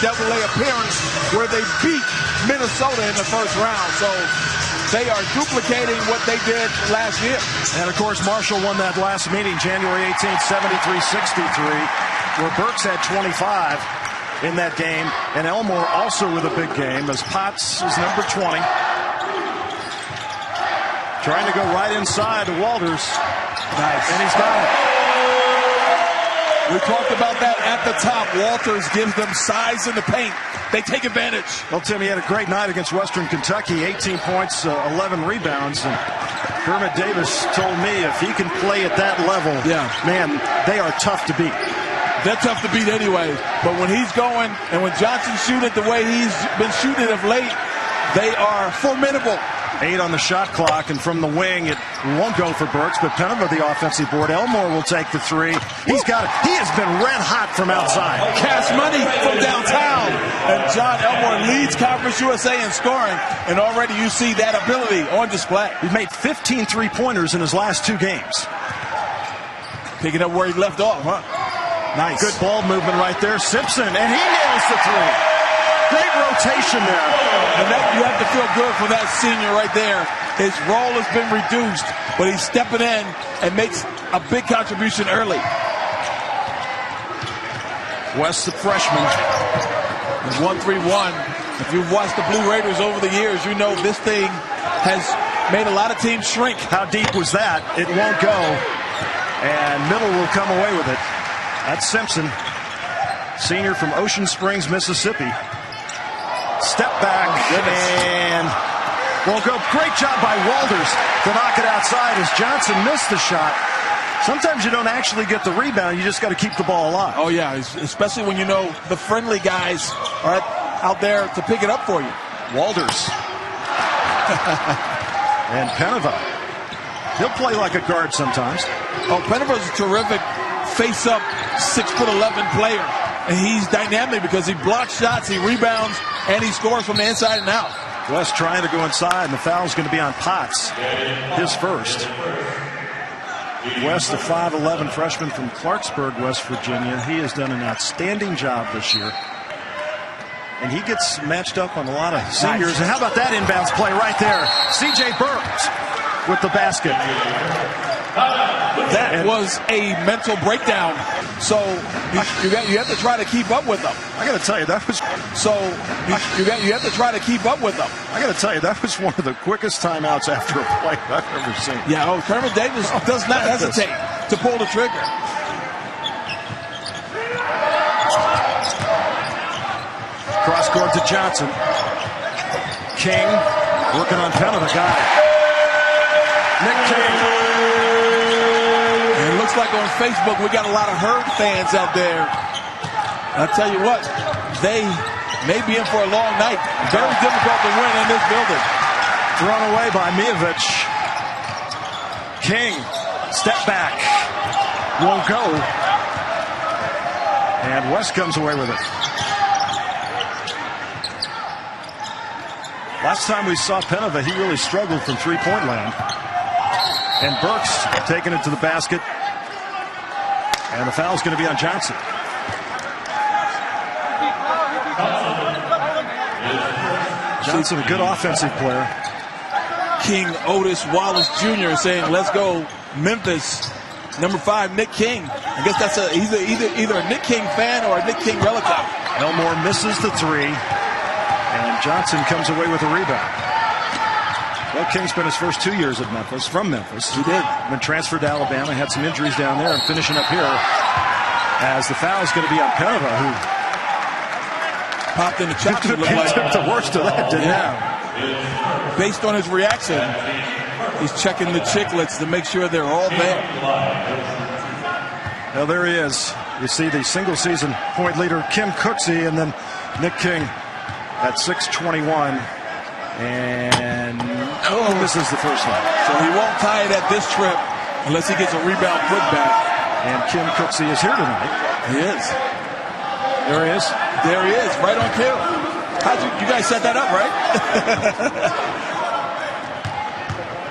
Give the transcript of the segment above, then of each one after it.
NCAA appearance where they beat Minnesota in the first round. So they are duplicating what they did last year. And, of course, Marshall won that last meeting, January 18th, 73-63, where Burks had 25 in that game. And Elmore also with a big game as Potts is number 20. Trying to go right inside to Walters. Nice. And he's got it. We talked about that at the top. Walters gives them size in the paint. They take advantage. Well, Tim, he had a great night against Western Kentucky. 18 points, 11 rebounds. And Kermit Davis told me if he can play at that level, man, they are tough to beat. They're tough to beat anyway. But when he's going and when Johnson's shooting the way he's been shooting of late, they are formidable. 8 on the shot clock, and from the wing, it won't go for Burks, but Penova the offensive board. Elmore will take the three. He's got it. He has been red hot from outside. Cash money from downtown. And John Elmore leads Conference USA in scoring, and already you see that ability on display. He's made 15 three-pointers in his last 2 games. Picking up where he left off, huh? Nice. Good ball movement right there. Simpson, and he nails the three. Great rotation there. And that, you have to feel good for that senior right there. His role has been reduced, but he's stepping in and makes a big contribution early. West, the freshman. 1-3-1. If you've watched the Blue Raiders over the years, you know this thing has made a lot of teams shrink. How deep was that? It won't go. And Middle will come away with it. That's Simpson, senior from Ocean Springs, Mississippi. Step back and won't go. Great job by Walters to knock it outside as Johnson missed the shot. Sometimes you don't actually get the rebound. You just got to keep the ball alive. Oh, yeah, especially when you know the friendly guys are out there to pick it up for you. Walters. And Penova. He'll play like a guard sometimes. Oh, Penova's a terrific face-up 6'11" player. And he's dynamic because he blocks shots, he rebounds, and he scores from the inside and out. West trying to go inside, and the foul's going to be on Potts. His first. West, the 5'11" freshman from Clarksburg, West Virginia. He has done an outstanding job this year. And he gets matched up on a lot of seniors. Nice. And how about that inbounds play right there? C.J. Burks with the basket. That was a mental breakdown. So you have to try to keep up with them. I got to tell you, that was you have to try to keep up with them. I got to tell you, that was one of the quickest timeouts after a play I've ever seen. Yeah, Kermit Davis does not hesitate to pull the trigger. Cross court to Johnson. King working on Penova. Got it. Nick King. And it looks like on Facebook we got a lot of Herd fans out there. I'll tell you what, they may be in for a long night. Very difficult to win in this building. Thrown away by Mijovic. King, step back. Won't go. And West comes away with it. Last time we saw Penova, he really struggled from three-point land. And Burks taking it to the basket. And the foul's going to be on Johnson. Johnson, a good offensive player. King Otis Wallace Jr. saying, let's go Memphis. Number 5, Nick King. I guess that's he's either a Nick King fan or a Nick King relative. Elmore misses the three. And Johnson comes away with a rebound. Well, King spent his first 2 years at Memphis, from Memphis. He did. Then transferred to Alabama, had some injuries down there, and finishing up here as the foul is going to be on Penova, who popped in the chops. Took the worst of that, didn't he? Based on his reaction, he's checking the chiclets to make sure they're all there. Well, there he is. You see the single-season point leader, Kim Cooksey, and then Nick King at 6:21. And misses the first one. So he won't tie it at this trip unless he gets a rebound putback. And Kim Cooksey is here tonight. He is. There he is. There he is, right on cue. You guys set that up, right?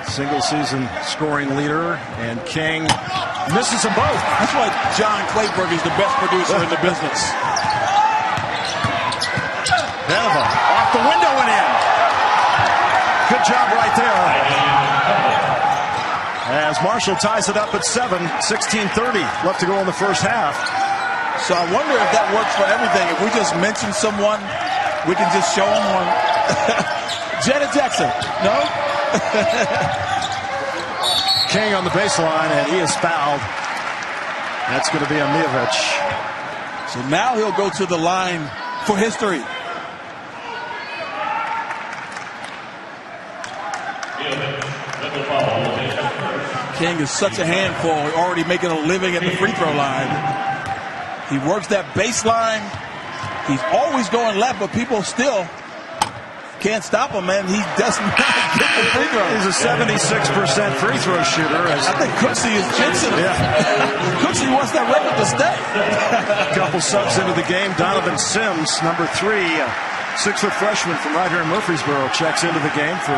Single season scoring leader, and King misses them both. That's why John Clayburg is the best producer in the business. Beneva off the window and in. Good job right there. As Marshall ties it up at 7, 16:30 left to go in the first half. So I wonder if that works for everything. If we just mention someone, we can just show them on Janet Jackson. No? King on the baseline, and he is fouled. That's going to be on Mijovic. So now he'll go to the line for history. King is such a handful, already making a living at the free throw line. He works that baseline. He's always going left, but people still can't stop him, man. He does not get the free throw. He's a 76% free throw shooter. I think Cooksey is jinxing him. Yeah. Cooksey wants that record to stay. A couple subs into the game. Donovan Sims, number 3, 6-foot freshman from right here in Murfreesboro, checks into the game for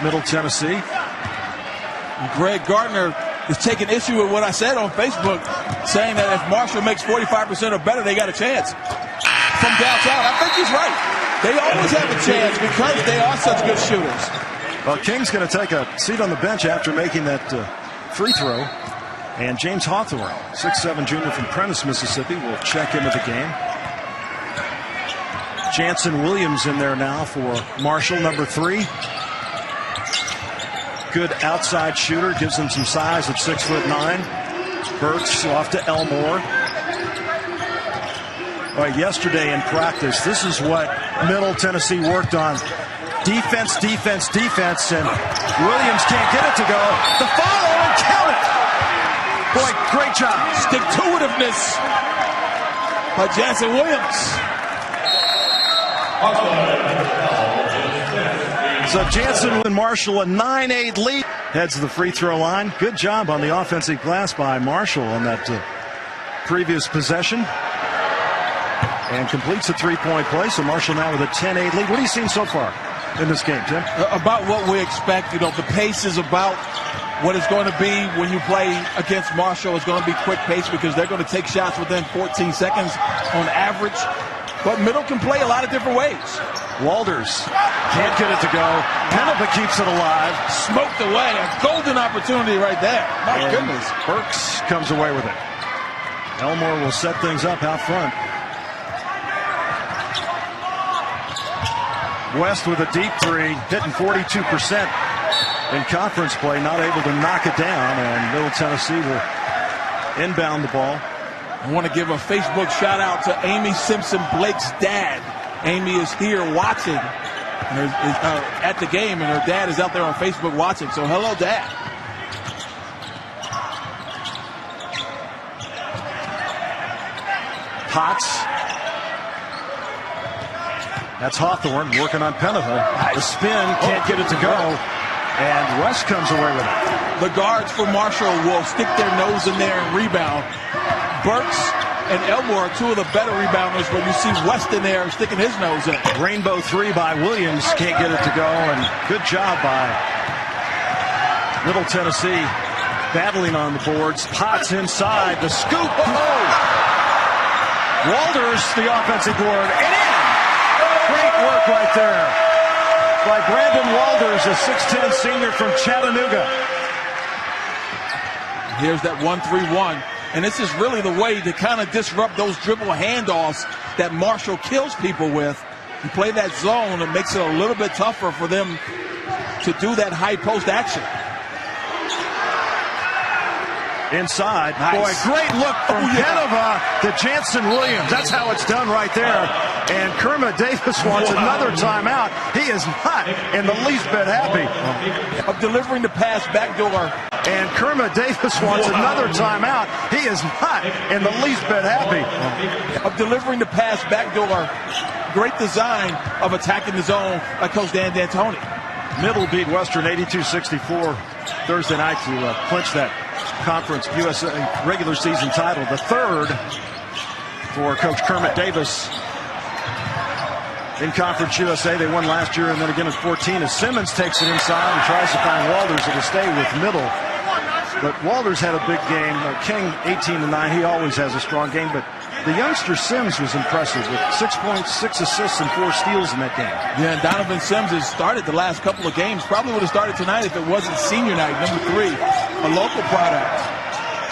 Middle Tennessee. Greg Gardner is taking issue with what I said on Facebook, saying that if Marshall makes 45% or better, they got a chance. From downtown, I think he's right. They always have a chance because they are such good shooters. Well, King's going to take a seat on the bench after making that free throw. And James Hawthorne, 6'7" junior from Prentice, Mississippi, will check into the game. Jansen Williams in there now for Marshall, number 3. Good outside shooter, gives him some size at 6'9". Burks off to Elmore. All right, yesterday in practice, this is what Middle Tennessee worked on. Defense, defense, defense, and Williams can't get it to go. The follow and count it. Boy, great job. Stick-to-itiveness by Jansen Williams. So Jansen and Marshall a 9-8 lead. Heads to the free throw line. Good job on the offensive glass by Marshall on that previous possession. And completes a three-point play. So Marshall now with a 10-8 lead. What are you seeing so far in this game, Tim? About what we expect. You know, the pace is about what it's going to be when you play against Marshall. It's going to be quick pace because they're going to take shots within 14 seconds on average. But Middle can play a lot of different ways. Walters can't get it to go. Beneva keeps it alive. Smoked away. A golden opportunity right there. My goodness. Burks comes away with it. Elmore will set things up out front. West with a deep 3, hitting 42% in conference play, not able to knock it down, and Middle Tennessee will inbound the ball. I want to give a Facebook shout out to Amy Simpson, Blake's dad. Amy is here watching at the game, and her dad is out there on Facebook watching. So hello, Dad. Potts. That's Hawthorne working on Beneva. The spin, can't get it to go. And West comes away with it. The guards for Marshall will stick their nose in there and rebound. Burks and Elmore are two of the better rebounders, but you see West in there sticking his nose in. Rainbow 3 by Williams, can't get it to go. And good job by Middle Tennessee battling on the boards. Potts inside, the scoop. Walters, the offensive board, and in. Great work right there by Brandon Walters, a 6'10 senior from Chattanooga. Here's that 1-3-1. And this is really the way to kind of disrupt those dribble handoffs that Marshall kills people with. You play that zone, it makes it a little bit tougher for them to do that high post action. Inside. Nice. Boy, great look from Beneva to Jansen Williams. That's how it's done right there. And Kermit Davis wants another timeout. He is not in the least bit happy. Of delivering the pass backdoor. And Kermit Davis wants another timeout. He is not in the least bit happy. Of delivering the pass backdoor. Great design of attacking the zone by Coach Dan D'Antoni. Middle beat Western 82-64 Thursday night to clinch that Conference USA regular season title, the third for Coach Kermit Davis in Conference USA. They won last year and then again in 14 as Simmons takes it inside and tries to find Walters. It'll stay with Middle. But Walters had a big game. King 18-9. He always has a strong game, but the youngster Sims was impressive with 6 points, 6 assists, and 4 steals in that game. Yeah, and Donovan Sims has started the last couple of games. Probably would have started tonight if it wasn't senior night, number 3, a local product.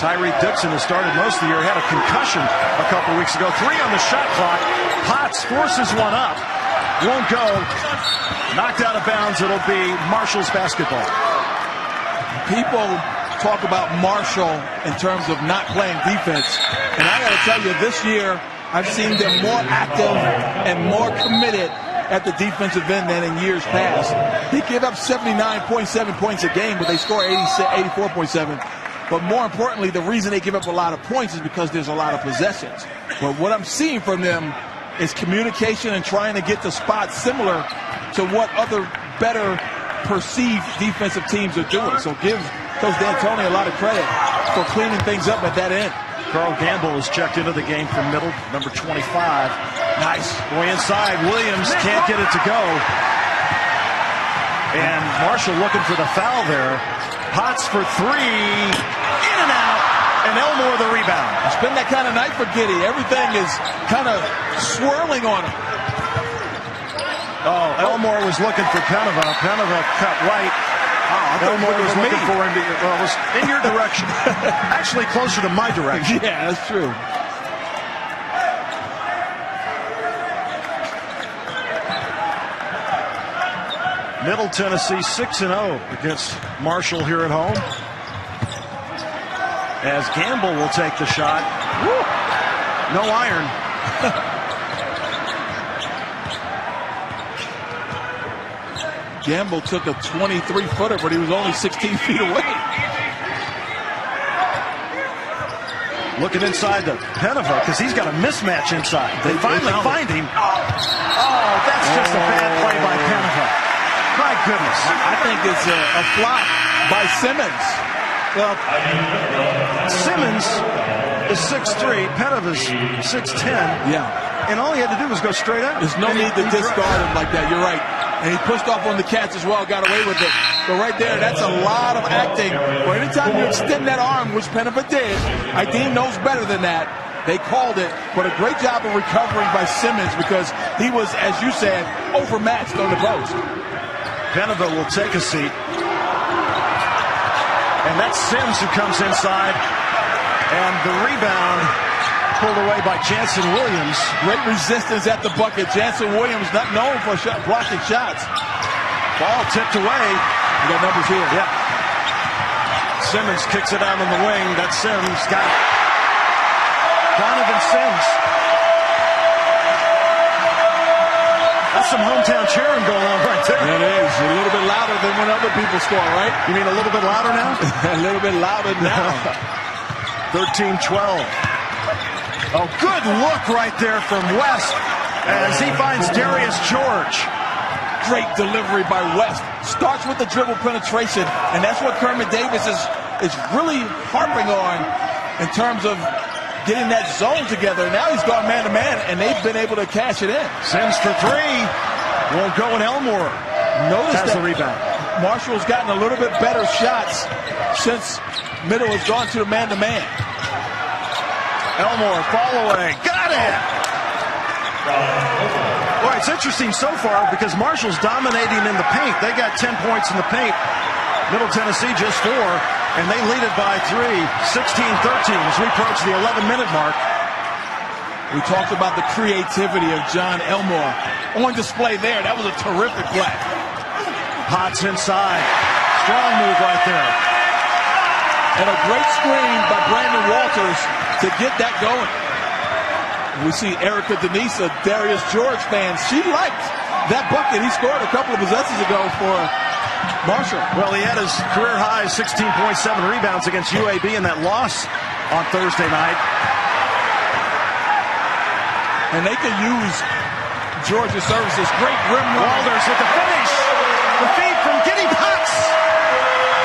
Tyree Dixon has started most of the year. Had a concussion a couple weeks ago. 3 on the shot clock. Potts forces one up. Won't go. Knocked out of bounds. It'll be Marshall's basketball. People talk about Marshall in terms of not playing defense. And I got to tell you, this year, I've seen them more active and more committed at the defensive end than in years past. They give up 79.7 points a game, but they score 84.7. But more importantly, the reason they give up a lot of points is because there's a lot of possessions. But what I'm seeing from them is communication and trying to get to spots similar to what other better perceived defensive teams are doing. So give Coach D'Antoni a lot of credit for cleaning things up at that end. Carl Gamble has checked into the game from middle, number 25. Nice. Boy inside. Williams can't get it to go. And Marshall looking for the foul there. Potts for 3. In and out. And Elmore the rebound. It's been that kind of night for Giddy. Everything is kind of swirling on him. Oh, Elmore was looking for Penova. Penova cut right. Elmore was looking for him. Well, it was in your direction. Actually closer to my direction. Yeah, that's true. Middle Tennessee 6-0 against Marshall here at home. As Gamble will take the shot. Woo! No iron. Gamble took a 23-footer, but he was only 16 feet away. Looking inside to Penova because he's got a mismatch inside. They finally find him. Oh, that's just a bad play by Penova. My goodness. I think it's a flop by Simmons. Well, Simmons is 6'3", Penova's 6'10". Yeah. And all he had to do was go straight out. There's no need to discard him like that. You're right. And he pushed off on the catch as well, got away with it. But right there, that's a lot of acting. Or anytime you extend that arm, which Penova did, Ideem knows better than that. They called it, but a great job of recovering by Simmons because he was, as you said, overmatched on the post. Penova will take a seat. And that's Sims who comes inside. And the rebound pulled away by Jansen Williams. Great resistance at the bucket. Jansen Williams not known for blocking shots. Ball tipped away. We got numbers here. Yep. Simmons kicks it out on the wing. That's Sims. Got it. Donovan Sims. That's some hometown cheering going on right there. It is. A little bit louder than when other people score, right? You mean a little bit louder now? A little bit louder now. 13-12. Oh, good look right there from West as he finds Darius George. Great delivery by West. Starts with the dribble penetration, and that's what Kermit Davis is really harping on in terms of getting that zone together. Now he's gone man-to-man, and they've been able to cash it in. Sims for 3. Won't go in Elmore. Notice that the rebound. Marshall's gotten a little bit better shots since Middle has gone to the man-to-man. Elmore, fall away. Got it! Boy, it's interesting so far because Marshall's dominating in the paint. They got 10 points in the paint. Middle Tennessee just 4, and they lead it by 3, 16-13 as we approach the 11-minute mark. We talked about the creativity of John Elmore. On display there. That was a terrific play. Potts inside. Strong move right there. And a great screen by Brandon Walters to get that going. We see Erica Denise, a Darius George fan. She liked that bucket he scored a couple of possessions ago for Marshall. Well, he had his career high 16.7 rebounds against UAB in that loss on Thursday night. And they can use George's services. Great rim run. Walters with the finish. The feed from Giddy Potts.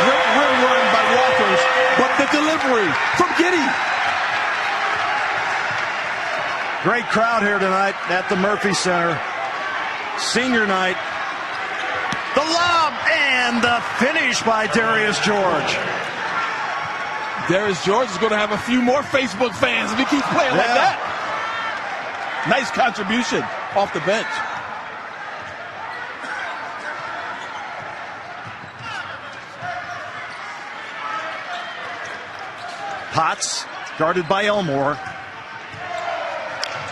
Great rim run by Walters, but the delivery from Giddy. Great crowd here tonight at the Murphy Center. Senior night. The lob and the finish by Darius George. Darius George is going to have a few more Facebook fans if he keeps playing like that. Nice contribution off the bench. Potts guarded by Elmore.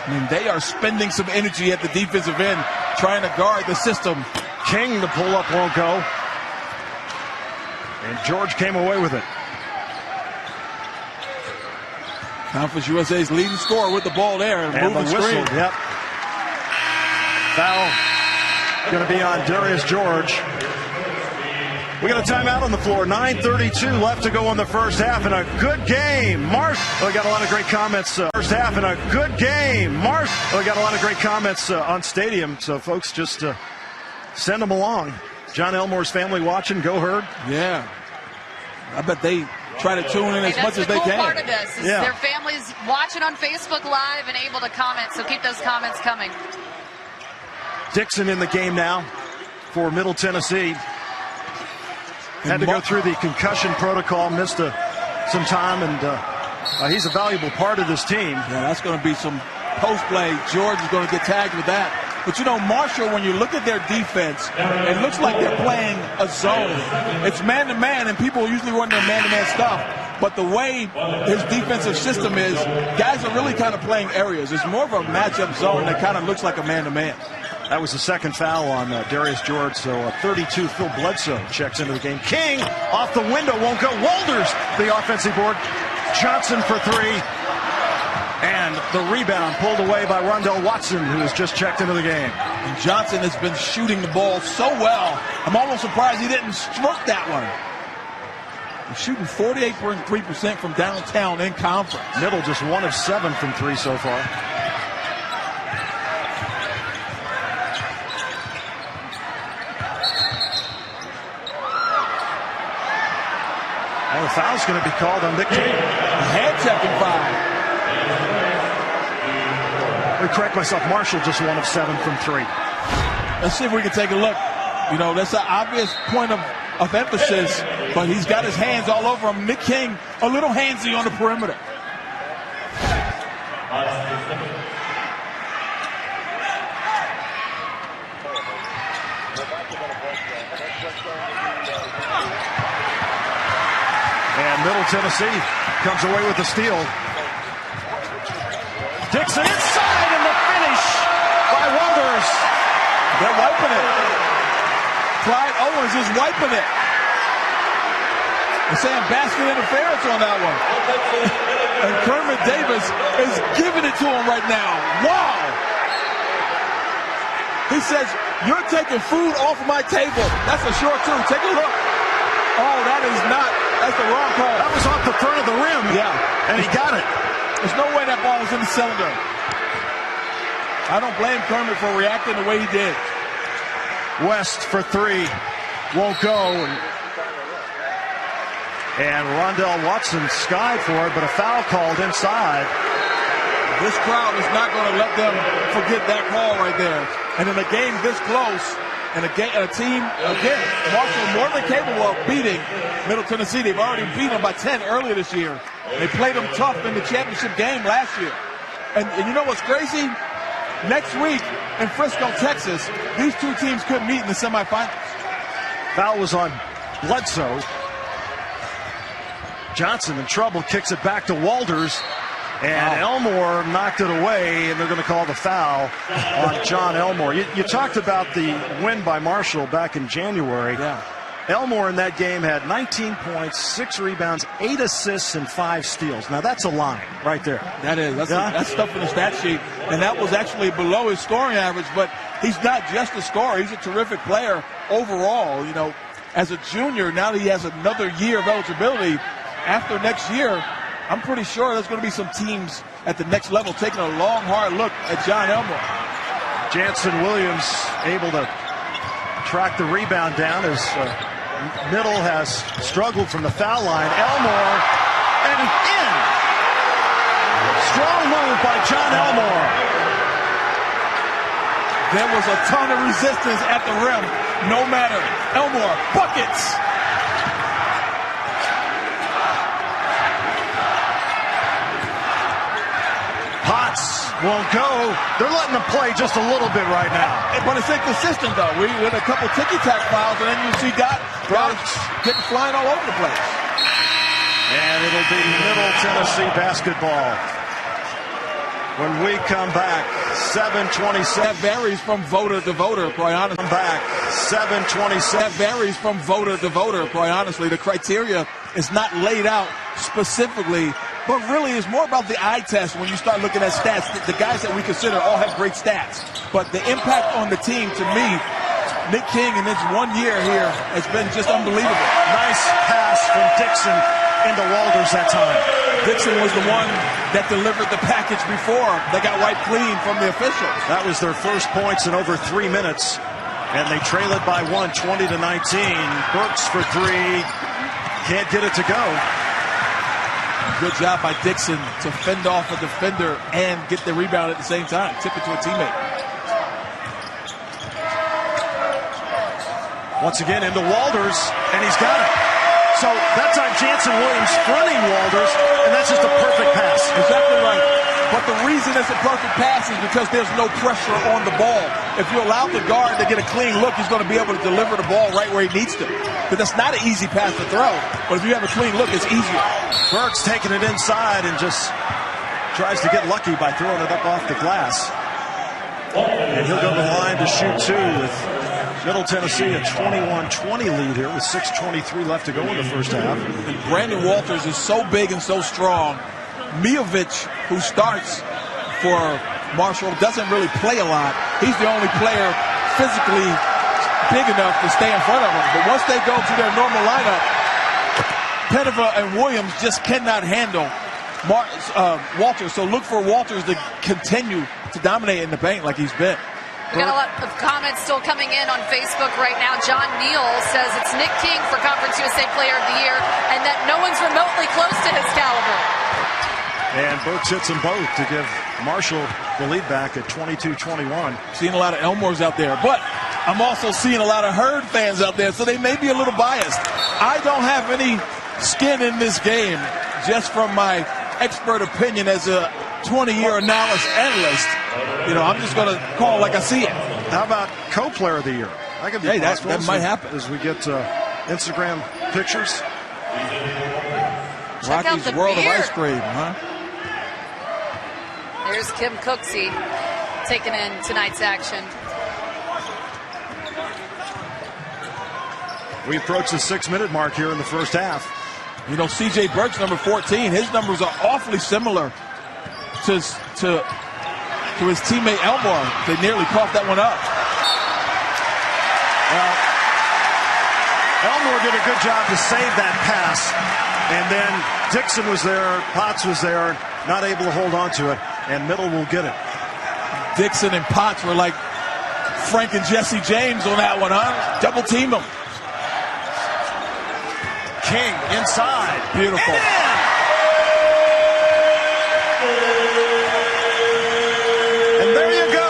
I mean, they are spending some energy at the defensive end trying to guard the system. King, the pull-up won't go. And George came away with it. Conference USA's leading scorer with the ball there. And the whistle, screen. yep. Foul going to be on Darius George. We got a timeout on the floor. 9:32 left to go in the first half, and a good game. We got a lot of great comments. First half, and a good game. We got a lot of great comments on Stadium, so folks, just send them along. John Elmore's family watching. Go Herd. Yeah, I bet they try to tune in as much as they can. That's the cool part of this. Is their families watching on Facebook Live and able to comment, so keep those comments coming. Dixon in the game now for Middle Tennessee. Had to go through the concussion protocol, missed some time, and he's a valuable part of this team. Yeah, that's going to be some post play. George is going to get tagged with that. But, you know, Marshall, when you look at their defense, it looks like they're playing a zone. It's man-to-man, and people usually run their man-to-man stuff. But the way his defensive system is, guys are really kind of playing areas. It's more of a matchup zone that kind of looks like a man-to-man. That was the second foul on Darius George, so 32, Phil Bledsoe checks into the game. King off the window, won't go. Walters, the offensive board. Johnson for three. And the rebound pulled away by Rondell Watson, who has just checked into the game. And Johnson has been shooting the ball so well. I'm almost surprised he didn't stroke that one. He's shooting 48.3% from downtown in conference. Middle just 1 of 7 from 3 so far. The foul's going to be called on Nick King. Hand checking foul. Let me correct myself. Marshall just 1 of 7 from 3. Let's see if we can take a look. You know, that's an obvious point of emphasis, but he's got his hands all over him. Nick King, a little handsy on the perimeter. And Middle Tennessee comes away with the steal. Dixon inside, and the finish by Walters. They're wiping it. Clyde Owens is wiping it. They're saying basket interference on that one. And Kermit Davis is giving it to him right now. Wow. He says, you're taking food off of my table. That's a short two. Take a look. Oh, that is not. That's the wrong call. That was off the front of the rim. Yeah. And he got it. There's no way that ball was in the cylinder. I don't blame Kermit for reacting the way he did. West for 3. Won't go. And Rondell Watson skied for it, but a foul called inside. This crowd is not going to let them forget that call right there. And in a game this close, and a team, again, Marshall more than capable of beating Middle Tennessee. They've already beat them by 10 earlier this year. They played them tough in the championship game last year. And you know what's crazy? Next week in Frisco, Texas, these two teams could meet in the semifinals. Foul was on Bledsoe. Johnson in trouble, kicks it back to Walters. And Elmore knocked it away, and they're going to call the foul on John Elmore. You talked about the win by Marshall back in January. Yeah. Elmore in that game had 19 points, 6 rebounds, 8 assists, and 5 steals. Now, that's a line right there. That is. That's stuff in the stat sheet. And that was actually below his scoring average, but he's not just a scorer. He's a terrific player overall. You know, as a junior, now that he has another year of eligibility, after next year, I'm pretty sure there's going to be some teams at the next level taking a long, hard look at John Elmore. Jansen Williams able to track the rebound down as Middle has struggled from the foul line. Elmore, and in. Strong move by John Elmore. There was a ton of resistance at the rim. No matter. Elmore, buckets. won't go. They're letting them play just a little bit right now. But it's inconsistent, though. We with a couple ticky-tack fouls, and then you see guys getting flying all over the place. And it'll be Middle Tennessee basketball. When we come back, 7:27. That varies from voter to voter, quite honestly. Come back, 7:27. That varies from voter to voter, quite honestly. The criteria is not laid out specifically, but really is more about the eye test when you start looking at stats. The guys that we consider all have great stats. But the impact on the team, to me, Nick King in his 1 year here has been just unbelievable. Nice pass from Dixon into Walters that time. Dixon was the one that delivered the package before they got wiped clean from the officials. That was their first points in over 3 minutes, and they trail it by 1, 20-19. Burks for three. Can't get it to go. Good job by Dixon to fend off a defender and get the rebound at the same time. Tip it to a teammate. Once again into Walters, and he's got it. So that time Jansen Williams fronting Walters, and that's just a perfect pass. Exactly right. But the reason it's a perfect pass is because there's no pressure on the ball. If you allow the guard to get a clean look, he's going to be able to deliver the ball right where he needs to. Because that's not an easy pass to throw. But if you have a clean look, it's easier. Burks taking it inside and just tries to get lucky by throwing it up off the glass. And he'll go to the line to shoot two with Middle Tennessee a 21-20 lead here with 6:23 left to go in the first half. And Brandon Walters is so big and so strong. Mijovic, who starts for Marshall, doesn't really play a lot. He's the only player physically big enough to stay in front of him. But once they go to their normal lineup, Pettiva and Williams just cannot handle Walters. So look for Walters to continue to dominate in the paint like he's been. We got a lot of comments still coming in on Facebook right now. John Neal says it's Nick King for Conference USA Player of the Year and that no one's remotely close to his caliber. And Burks hits them both to give Marshall the lead back at 22-21. Seeing a lot of Elmores out there, but I'm also seeing a lot of Herd fans out there, so they may be a little biased. I don't have any skin in this game, just from my expert opinion as a 20-year knowledge analyst. You know, I'm just going to call like I see it. How about co-player of the year? That could be possible. That might happen as we get Instagram pictures. Check Rocky's out the World beer. of Ice Cream, huh? There's Kim Cooksey taking in tonight's action. We approach the 6-minute mark here in the first half. You know, C.J. Burks, number 14, his numbers are awfully similar to his teammate Elmore. They nearly coughed that one up. Well, Elmore did a good job to save that pass. And then Dixon was there, Potts was there, not able to hold on to it, and Middle will get it. Dixon and Potts were like Frank and Jesse James on that one, huh? Double team them. King inside. Beautiful. And there you go.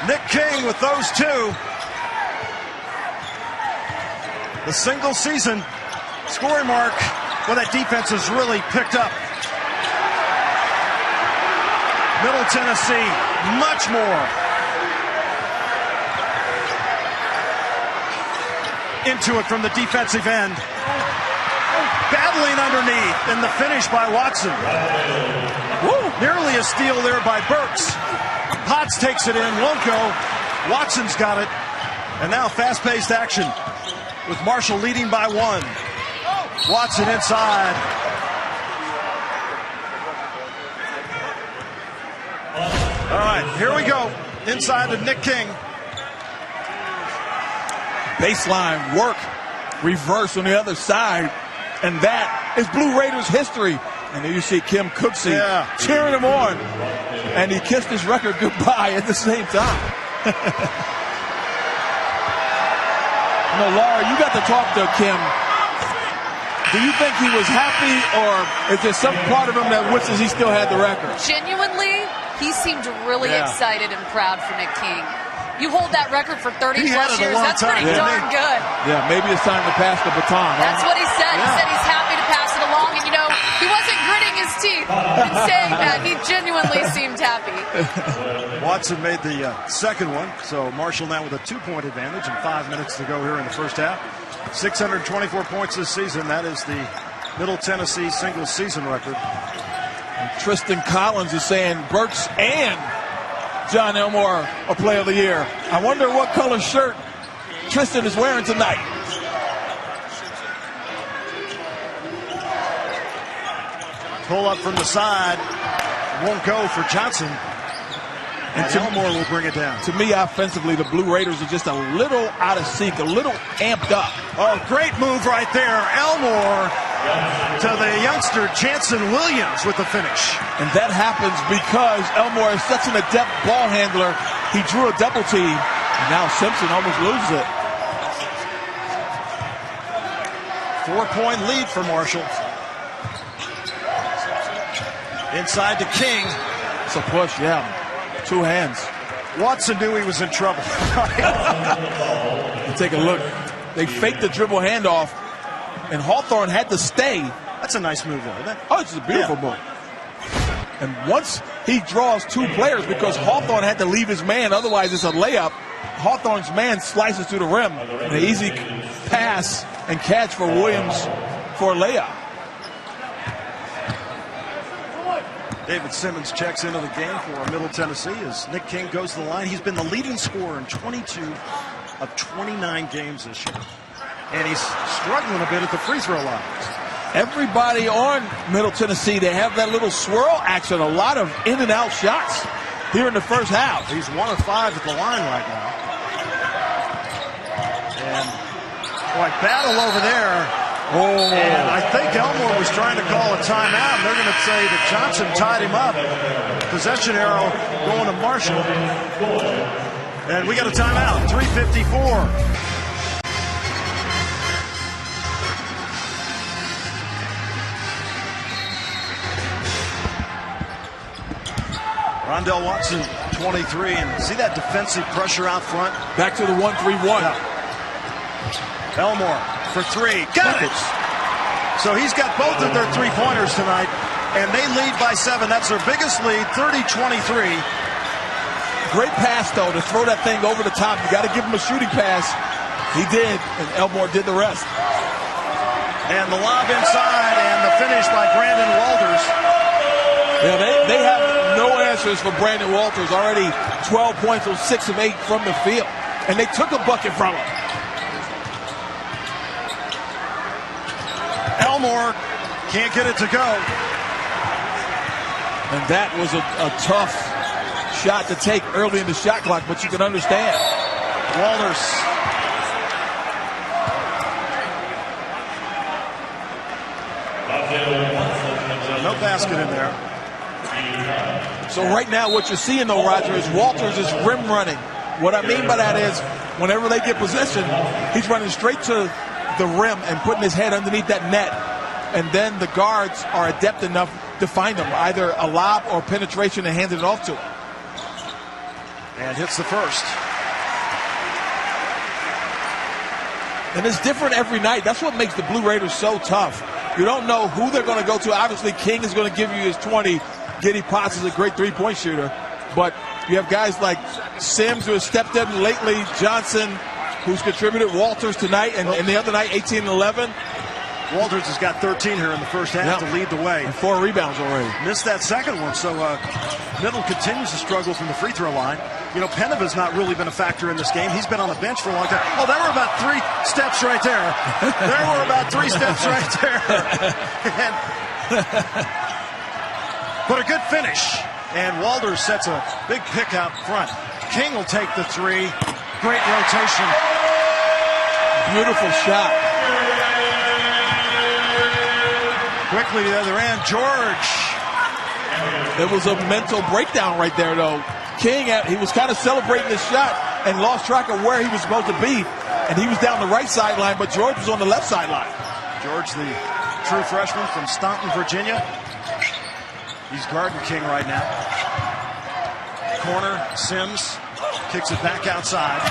Nick King with those two. The single season scoring mark when that defense has really picked up. Middle Tennessee, much more into it from the defensive end. Battling underneath, and the finish by Watson. Woo! Nearly a steal there by Burks. Potts takes it in, won't go. Watson's got it. And now fast-paced action with Marshall leading by 1. Watson inside. All right, here we go. Inside to Nick King. Baseline work, reverse on the other side, and that is Blue Raiders history. And then you see Kim Cooksey cheering him on, and he kissed his record goodbye at the same time. You know, Laura, you got to talk to Kim. Do you think he was happy, or is there some part of him that wishes he still had the record? Genuinely, he seemed really excited and proud for Nick King. You hold that record for 30 plus years, that's pretty darn good. Yeah, maybe it's time to pass the baton. That's what he said. He said he's happy to pass it along. And, you know, he wasn't gritting his teeth in saying that. He genuinely seemed happy. Watson made the second one, so Marshall now with a 2-point advantage and 5 minutes to go here in the first half. 624 points this season. That is the Middle Tennessee single season record. And Tristan Collins is saying Burks and John Elmore are Player of the Year. I wonder what color shirt Tristan is wearing tonight. Pull up from the side. Won't go for Johnson. And Elmore will bring it down. To me, offensively, the Blue Raiders are just a little out of sync, a little amped up. Oh, great move right there. Elmore to the youngster Jansen Williams with the finish. And that happens because Elmore is such an adept ball handler. He drew a double team, and now Simpson almost loses it. 4-point lead for Marshall. Inside to King. It's a push, yeah. 2 hands. Watson knew he was in trouble. And take a look. They faked the dribble handoff, and Hawthorne had to stay. That's a nice move, though, isn't it? Oh, it's a beautiful move. And once he draws 2 players, because Hawthorne had to leave his man, otherwise it's a layup, Hawthorne's man slices through the rim. An easy pass and catch for Williams for a layup. David Simmons checks into the game for Middle Tennessee as Nick King goes to the line. He's been the leading scorer in 22 of 29 games this year. And he's struggling a bit at the free throw line. Everybody on Middle Tennessee, they have that little swirl action, a lot of in and out shots here in the first half. He's 1 of 5 at the line right now. And boy, battle over there. Oh. And I think Elmore was trying to call a timeout. They're going to say that Johnson tied him up. Possession arrow going to Marshall. And we got a timeout. 3:54. Rondell Watson, 23. And see that defensive pressure out front? Back to the 1-3-1. Yeah. Elmore for 3. Got it! So he's got both of their 3-pointers tonight, and they lead by 7. That's their biggest lead, 30-23. Great pass, though, to throw that thing over the top. You got to give him a shooting pass. He did, and Elmore did the rest. And the lob inside, and the finish by Brandon Walters. Yeah, they have no answers for Brandon Walters. Already 12 points, 6 of 8 from the field. And they took a bucket from him. Elmore can't get it to go. And that was a tough shot to take early in the shot clock, but you can understand. Walters. No basket in there. So right now what you're seeing, though, Roger, is Walters is rim running. What I mean by that is whenever they get possession, he's running straight to the rim and putting his head underneath that net. And then the guards are adept enough to find him, either a lob or penetration, and handing it off to him. And hits the first. And it's different every night. That's what makes the Blue Raiders so tough. You don't know who they're going to go to. Obviously, King is going to give you his 20. Giddy Potts is a great 3-point shooter. But you have guys like Sims, who has stepped in lately, Johnson, who's contributed, Walters tonight, and the other night, 18 and 11. Walters has got 13 here in the first half to lead the way. And 4 rebounds already. Missed that second one, so Middle continues to struggle from the free throw line. You know, Peneva's not really been a factor in this game. He's been on the bench for a long time. Oh, there were about 3 steps right there. There were about 3 steps right there. But a good finish. And Walters sets a big pick out front. King will take the 3. Great rotation. Beautiful shot. Quickly to the other end, George. There was a mental breakdown right there, though. King, he was kind of celebrating his shot and lost track of where he was supposed to be. And he was down the right sideline, but George was on the left sideline. George, the true freshman from Staunton, Virginia. He's guarding King right now. Corner, Sims kicks it back outside.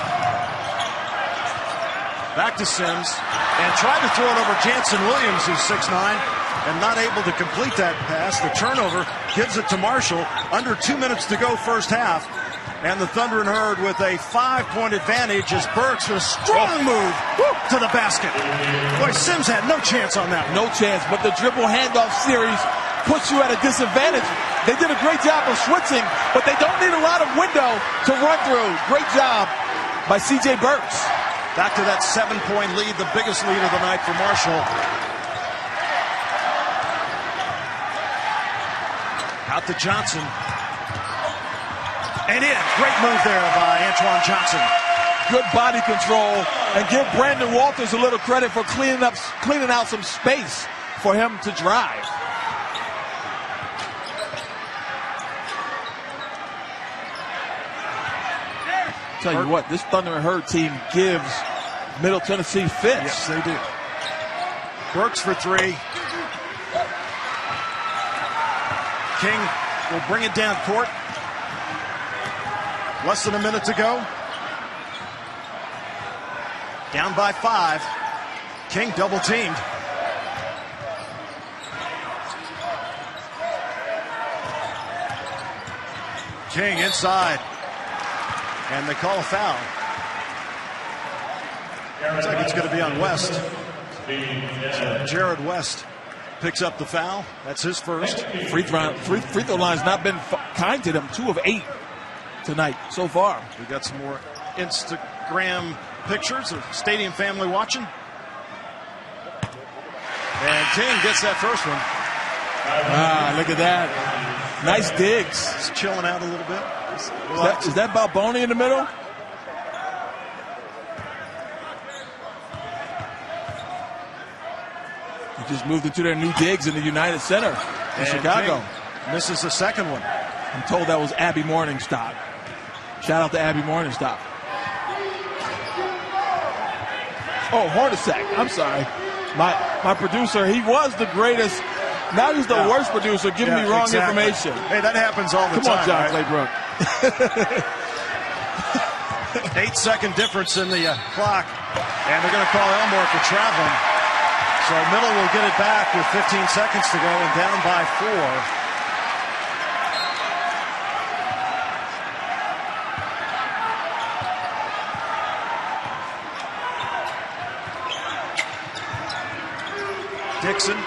Back to Sims, and tried to throw it over Jansen Williams, who's 6'9", and not able to complete that pass. The turnover gives it to Marshall. Under 2 minutes to go first half. And the Thunder and Herd with a 5-point advantage as Burks with a strong move to the basket. Boy, Sims had no chance on that one. No chance, but the dribble handoff series puts you at a disadvantage. They did a great job of switching, but they don't need a lot of window to run through. Great job by C.J. Burks. Back to that 7-point lead, the biggest lead of the night for Marshall. Out to Johnson. And in. Great move there by Antoine Johnson. Good body control, and give Brandon Walters a little credit for cleaning out some space for him to drive. Tell you what, this Thunder and Herd team gives Middle Tennessee fits. Yes, they do. Burks for three. King will bring it down court. Less than a minute to go. Down by 5. King double teamed. King inside. And they call a foul. Looks like it's going to be on West. So Jared West picks up the foul. That's his first. Free throw line's not been kind to them. 2 of 8 tonight so far. We got some more Instagram pictures of Stadium family watching. And King gets that first one. Ah, look at that. Nice digs. He's chilling out a little bit. Is that Balboni in the middle? He just moved into their new digs in the United Center in Chicago. King misses the second one. I'm told that was Abby Morningstock. Shout out to Abby Morningstock. Oh, Hornacek. I'm sorry. My producer, he was the greatest. Now he's the worst producer, giving me wrong information. Hey, that happens all the time. Come on, John right? Claybrook. 8-second difference in the clock. And they're going to call Elmore for traveling. So Middle will get it back with 15 seconds to go and down by 4. Dixon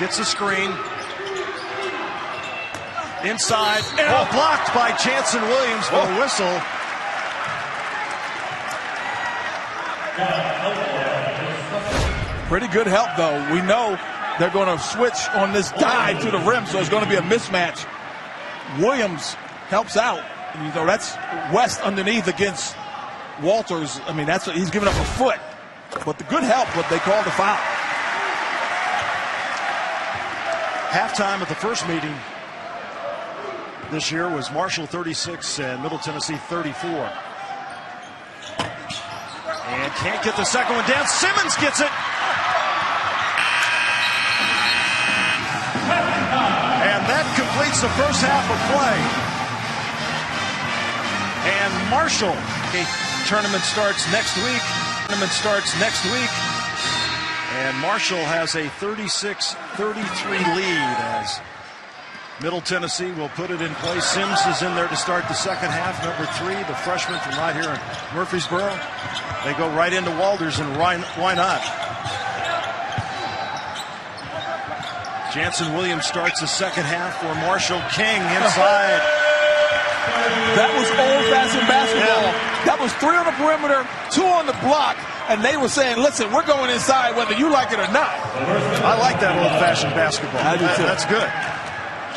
gets a screen. Inside. And blocked by Jansen Williams for the whistle. Pretty good help, though. We know they're going to switch on this dive to the rim, so it's going to be a mismatch. Williams helps out. You know, that's West underneath against Walters. I mean, that's what he's giving up a foot. But the good help, but they called the foul. Halftime at the first meeting this year was Marshall 36 and Middle Tennessee 34. And can't get the second one down. Simmons gets it. And that completes the first half of play. And Marshall, tournament starts next week. And Marshall has a 36-33 lead as Middle Tennessee will put it in place. Sims is in there to start the second half. Number 3, the freshman from right here in Murfreesboro. They go right into Walters, and why not? Jansen Williams starts the second half for Marshall. King inside. That was old-fashioned basketball. Yeah. That was 3 on the perimeter, 2 on the block, and they were saying, listen, we're going inside whether you like it or not. I like that old-fashioned basketball. I do too. That's good.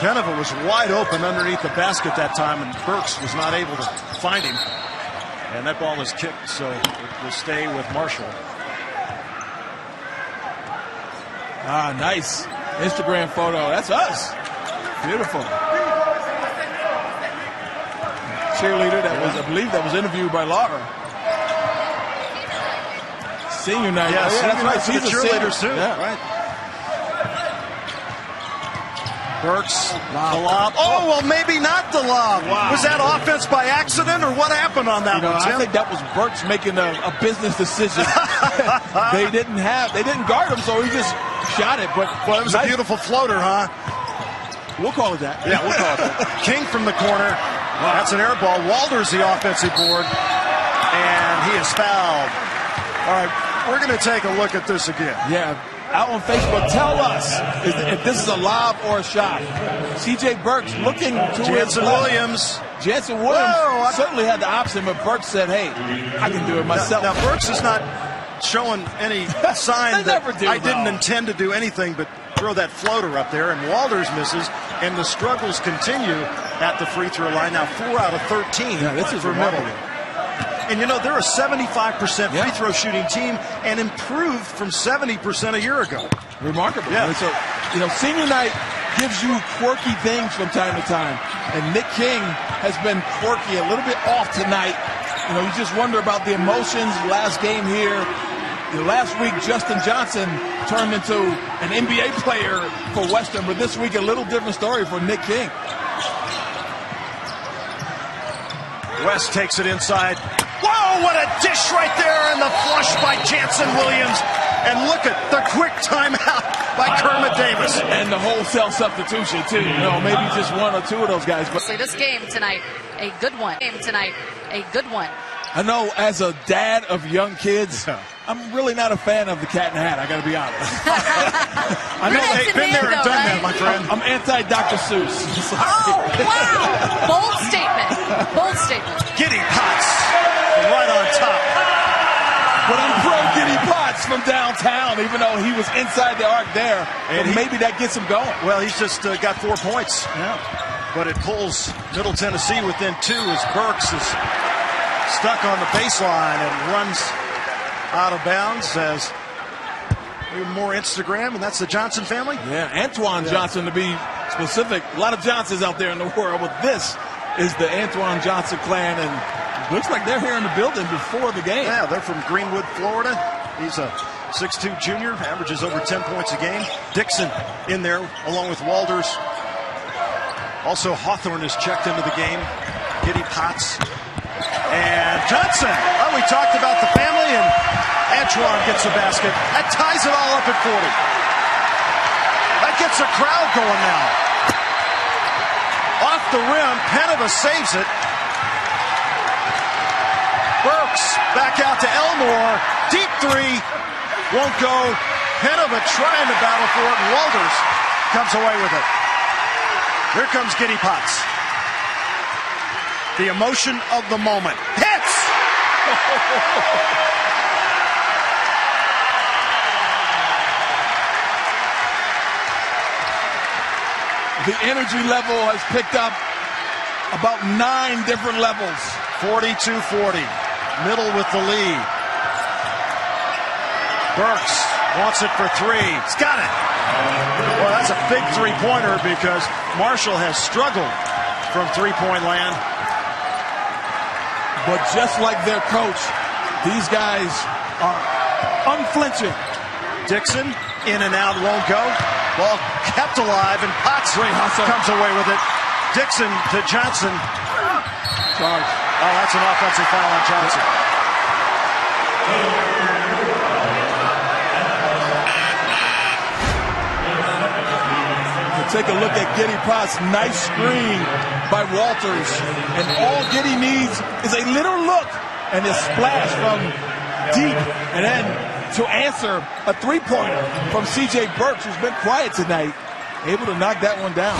Kenova was wide open underneath the basket that time, and Burks was not able to find him. And that ball is kicked, so it will stay with Marshall. Ah, nice. Instagram photo. That's us. Beautiful. Cheerleader that was, I believe, that was interviewed by Laura. Senior night. Yeah, that's right. She's a cheerleader too. Yeah. Right. Burks, the lob. Oh, well, maybe not the lob. Wow. Was that offense by accident, or what happened on that one, Tim? I think that was Burks making a business decision. They didn't guard him, so he just shot it, but Well, it was a beautiful floater, huh? We'll call it that. Yeah, we'll call it that. King from the corner. That's an air ball. Walder's the offensive board, and he is fouled. All right, we're going to take a look at this again. Yeah, out on Facebook, tell us if this is a lob or a shot. C.J. Burks looking to Jansen Williams. Jansen Williams certainly had the option, but Burks said, hey, I can do it myself. Now Burks is not showing any sign that I didn't intend to do anything but throw that floater up there, and Walters misses, and the struggles continue at the free throw line. Now 4 out of 13 this is for Middle. And you know, they're a 75% free throw shooting team and improved from 70% a year ago. Remarkable. Yeah. So, senior night gives you quirky things from time to time. And Nick King has been quirky, a little bit off tonight. You just wonder about the emotions. Last game here. Last week, Justin Johnson turned into an NBA player for Western, but this week a little different story for Nick King. West takes it inside. Whoa, what a dish right there, and the flush by Jansen Williams. And look at the quick timeout by Kermit Davis. And the wholesale substitution, too. Maybe just one or two of those guys. But this game tonight, a good one. I know as a dad of young kids, I'm really not a fan of the cat in the hat, I got to be honest. I know they've been there and done that, my friend. I'm anti-Dr. Seuss. Oh, wow. Bold statement. Giddy Potts right on top. But I'm pro Giddy Potts from downtown, even though he was inside the arc there. And maybe that gets him going. Well, he's just got 4 points. Yeah. But it pulls Middle Tennessee within 2 as Burks is stuck on the baseline and runs out of bounds. As more Instagram, and that's the Johnson family. Yeah, Antoine Johnson to be specific. A lot of Johnsons out there in the world, but this is the Antoine Johnson clan, and it looks like they're here in the building before the game. Yeah, they're from Greenwood, Florida. He's a 6'2" junior, averages over 10 points a game. Dixon in there along with Walters. Also Hawthorne is checked into the game. Giddy Potts. And Johnson. Oh, we talked about the family, and Antoine gets the basket. That ties it all up at 40. That gets the crowd going now. Off the rim, Penova saves it. Burks back out to Elmore. Deep three. Won't go. Penova trying to battle for it, and Walters comes away with it. Here comes Giddy Potts. The emotion of the moment. Hits! The energy level has picked up about 9 different levels. 42-40. Middle with the lead. Burks wants it for 3. He's got it. Well, that's a big three-pointer because Marshall has struggled from three-point land. But just like their coach, these guys are unflinching. Dixon in and out, won't go. Ball kept alive, and Potts comes away with it. Dixon to Johnson. Charge. Oh, that's an offensive foul on Johnson. Take a look at Giddy Potts. Nice screen by Walters. And all Giddy needs is a little look and a splash from deep. And then to answer a three-pointer from C.J. Burks, who's been quiet tonight, able to knock that one down.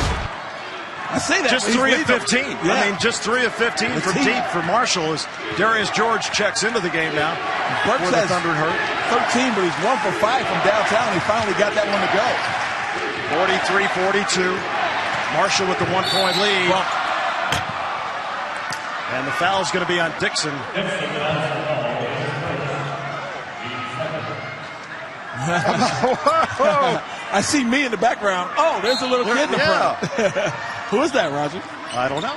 I say that. Just 3 of 15. Yeah. I mean, just 3 of 15 from deep for Marshall as Darius George checks into the game now. Burks has 13, but he's 1 for 5 from downtown. He finally got that one to go. 43-42. Marshall with the 1-point lead. And the foul is going to be on Dixon. I see me in the background. Oh, there's a little kid in the front. Who is that, Roger? I don't know.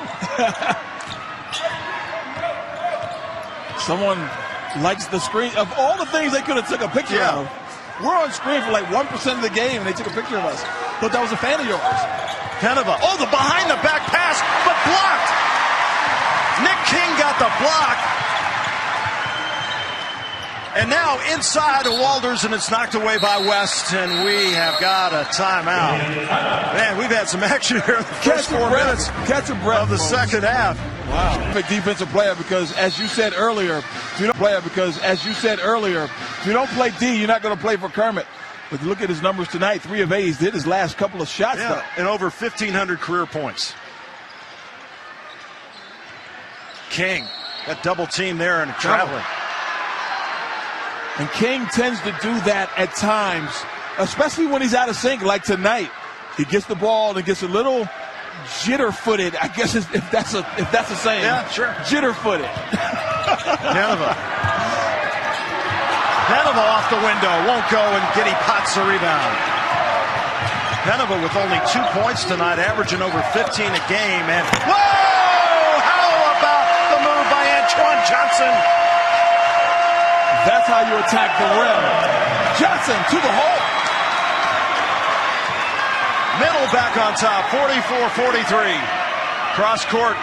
Someone likes the screen. Of all the things they could have took a picture of, we're on screen for like 1% of the game, and they took a picture of us. Thought that was a fan of yours. Penova. Oh, the behind-the-back pass, but blocked. Nick King got the block. And now inside of Walters, and it's knocked away by West, and we have got a timeout. Man, we've had some action here in the first 4 minutes of the second half. Wow. Big defensive player, because as you said earlier, if you don't play D, you're not going to play for Kermit. But look at his numbers tonight. 3 of 8. He did his last couple of shots, though. And over 1,500 career points. King, that double team there and traveling. And King tends to do that at times, especially when he's out of sync, like tonight. He gets the ball and gets a little jitter-footed, I guess, if that's a saying. Yeah, sure. Jitter-footed. Penova off the window, won't go, and Giddy pots the rebound. Penova with only 2 points tonight, averaging over 15 a game. And whoa! How about the move by Antoine Johnson? That's how you attack the rim. Johnson to the hole. Middle back on top, 44-43. Cross court.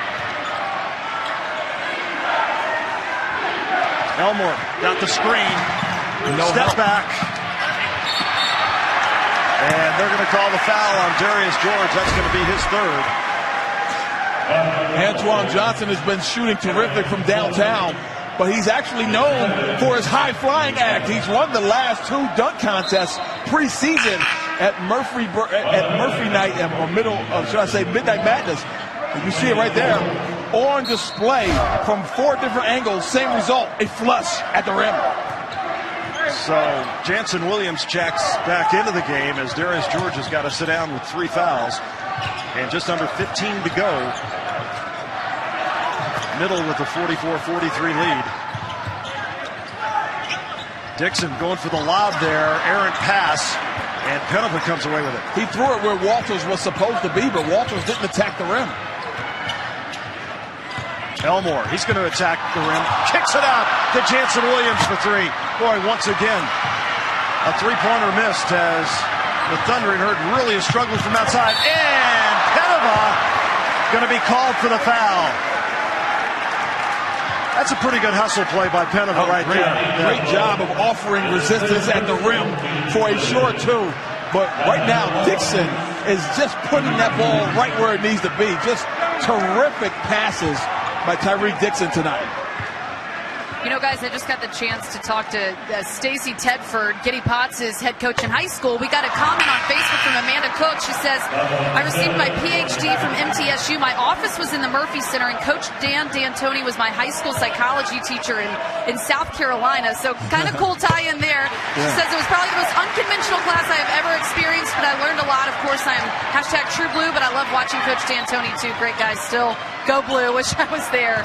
Elmore got the screen. Step back. And they're going to call the foul on Darius George. That's going to be his third. Antoine Johnson has been shooting terrific from downtown, but he's actually known for his high-flying act. He's won the last 2 dunk contests preseason at Murphy Night, or Midnight Madness. And you see it right there, on display from 4 different angles. Same result, a flush at the rim. So Jansen Williams checks back into the game as Darius George has got to sit down with 3 fouls and just under 15 to go. Middle with a 44-43 lead. Dixon going for the lob there, errant pass, and Penova comes away with it. He threw it where Walters was supposed to be, but Walters didn't attack the rim. Elmore, he's going to attack the rim, kicks it out to Jansen Williams for 3. Boy, once again, a 3-pointer missed as the Thundering Herd really is struggling from outside. And Penova going to be called for the foul. That's a pretty good hustle play by Penova there. Great job of offering resistance at the rim for a short 2. But right now, Dixon is just putting that ball right where it needs to be. Just terrific passes by Tyreek Dixon tonight. You know, guys, I just got the chance to talk to Stacy Tedford, Giddy Potts' head coach in high school. We got a comment on Facebook from Amanda Cook. She says, I received my PhD from MTSU. My office was in the Murphy Center, and Coach Dan D'Antoni was my high school psychology teacher in South Carolina. So kind of cool tie-in there. She says it was probably the most unconventional class I have ever experienced, but I learned a lot. Of course, I am #TrueBlue, but I love watching Coach D'Antoni, too. Great guy still. Go Blue. Wish I was there.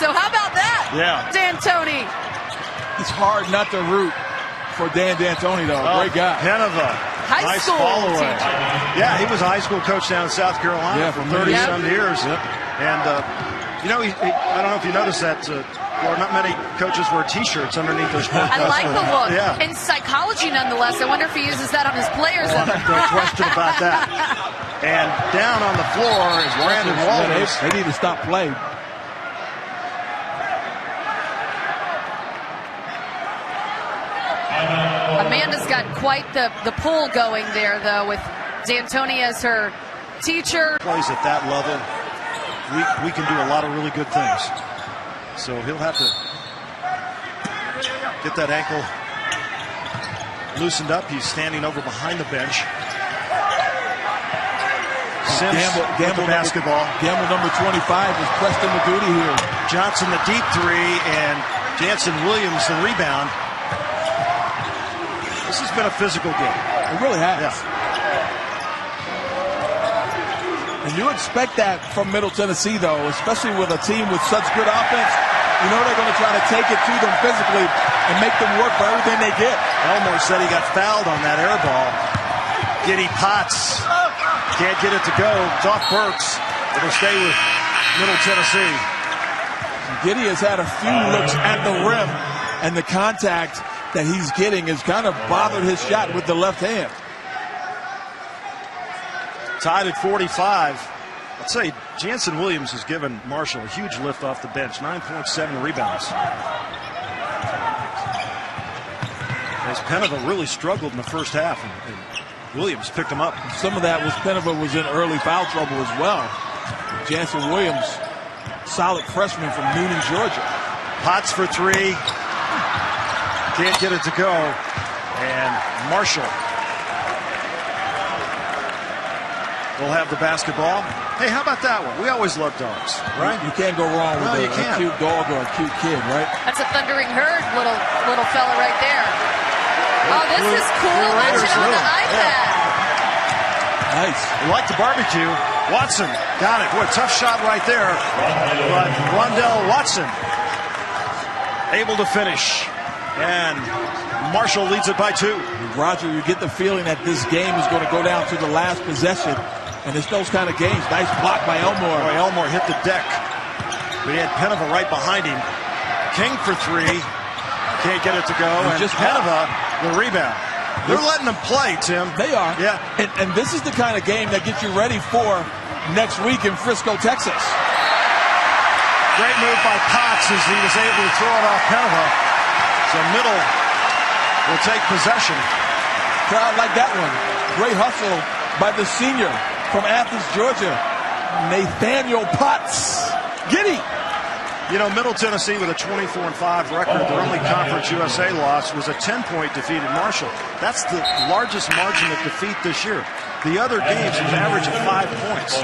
So how about that? Yeah. D'Antoni. It's hard not to root for Dan D'Antoni, though. Great guy. Penova. High nice school follow-away. teacher. Yeah, he was a high school coach down in South Carolina for 30-some years. Yep. And, you know, I don't know if you noticed that, not many coaches wear T-shirts underneath their sport. I like the look. Yeah. In psychology, nonetheless, I wonder if he uses that on his players. No question about that. And down on the floor is Brandon Walters. They need to stop play. Amanda's got quite the pull going there, though, with D'Antoni as her teacher. Plays at that level, we can do a lot of really good things. So he'll have to get that ankle loosened up. He's standing over behind the bench. Sims Gamble basketball. Gamble number 25 is pressed into duty here. Johnson the deep 3 and Jansen Williams the rebound. This has been a physical game. It really has. Yeah. And you expect that from Middle Tennessee, though, especially with a team with such good offense. You know they're going to try to take it to them physically and make them work for everything they get. Elmore said he got fouled on that air ball. Giddy Potts can't get it to go. It's off Burks. It'll stay with Middle Tennessee. Giddy has had a few looks at the rim, and the contact that he's getting has kind of bothered his shot with the left hand. Tied at 45. I'd say Jansen Williams has given Marshall a huge lift off the bench. 9.7 rebounds. As Penova really struggled in the first half, and Williams picked him up. Some of that was Penova was in early foul trouble as well. Jansen Williams, solid freshman from Noonan, Georgia. Potts for three. Can't get it to go. And Marshall will have the basketball. Hey, how about that one? We always love dogs, right? You can't go wrong with a cute dog or a cute kid, right? That's a thundering herd, little fella right there. Oh, this is cool. Watch it on the iPad. Nice. We like the barbecue. Watson got it. Boy, tough shot right there. But Rondell Watson able to finish. And Marshall leads it by 2. Roger, you get the feeling that this game is going to go down to the last possession. And it's those kind of games. Nice block by Elmore. Boy, Elmore hit the deck. But he had Penova right behind him. King for 3. Can't get it to go. And just Penova, the rebound. They're letting them play, Tim. They are. Yeah. And this is the kind of game that gets you ready for next week in Frisco, Texas. Great move by Potts as he was able to throw it off Penova. So Middle will take possession. Crowd like that one. Great hustle by the senior from Athens, Georgia, Nathaniel Potts. Giddy. You know, Middle Tennessee with a 24-5 record, their only Conference USA loss was a 10-point defeat at Marshall. That's the largest margin of defeat this year. The other games, an average of 5 points.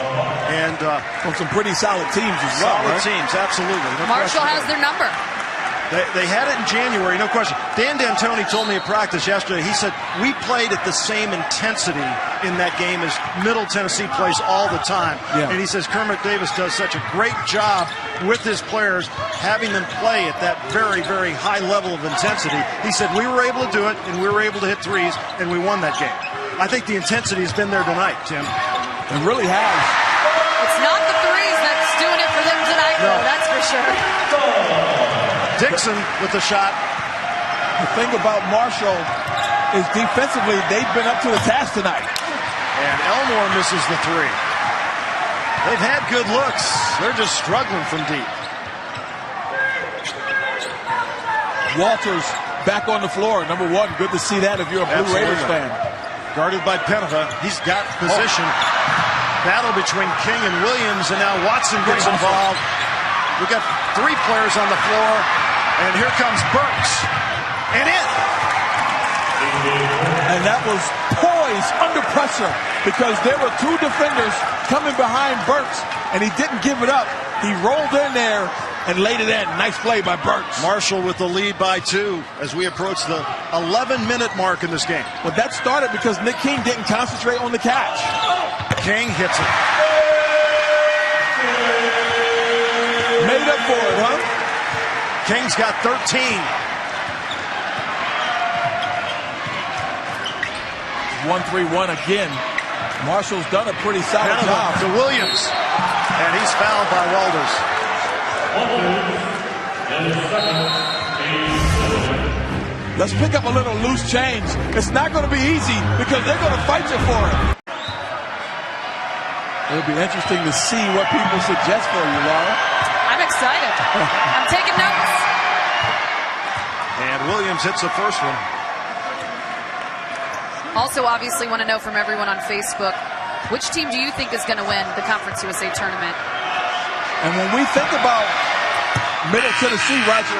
And from some pretty solid teams as well. Solid teams, absolutely. No Marshall has their number. They had it in January, no question. Dan D'Antoni told me at practice yesterday, he said, we played at the same intensity in that game as Middle Tennessee plays all the time. Yeah. And he says Kermit Davis does such a great job with his players, having them play at that very, very high level of intensity. He said, we were able to do it, and we were able to hit threes, and we won that game. I think the intensity has been there tonight, Tim. It really has. It's not the threes that's doing it for them tonight, though, that's for sure. Dixon with the shot. The thing about Marshall is defensively, they've been up to the task tonight. And Elmore misses the 3. They've had good looks. They're just struggling from deep. Walters back on the floor. Number 1, good to see that if you're a Blue Raiders fan. Guarded by Penova. He's got position. Battle between King and Williams, and now Watson gets involved. We've got 3 players on the floor, and here comes Burks. And in. And that was poised under pressure because there were 2 defenders coming behind Burks, and he didn't give it up. He rolled in there and laid it in. Nice play by Burks. Marshall with the lead by 2 as we approach the 11-minute mark in this game. But that started because Nick King didn't concentrate on the catch. King hits it. Made up for it, huh? King's got 13. 1-3-1 again. Marshall's done a pretty solid job. To Williams. And he's fouled by Walters. Let's pick up a little loose change. It's not going to be easy because they're going to fight you for it. It'll be interesting to see what people suggest for you, Laura. I'm excited. I'm taking notes. And Williams hits the first one. Also, obviously, want to know from everyone on Facebook, which team do you think is going to win the Conference USA tournament? And when we think about Middle Tennessee, Roger,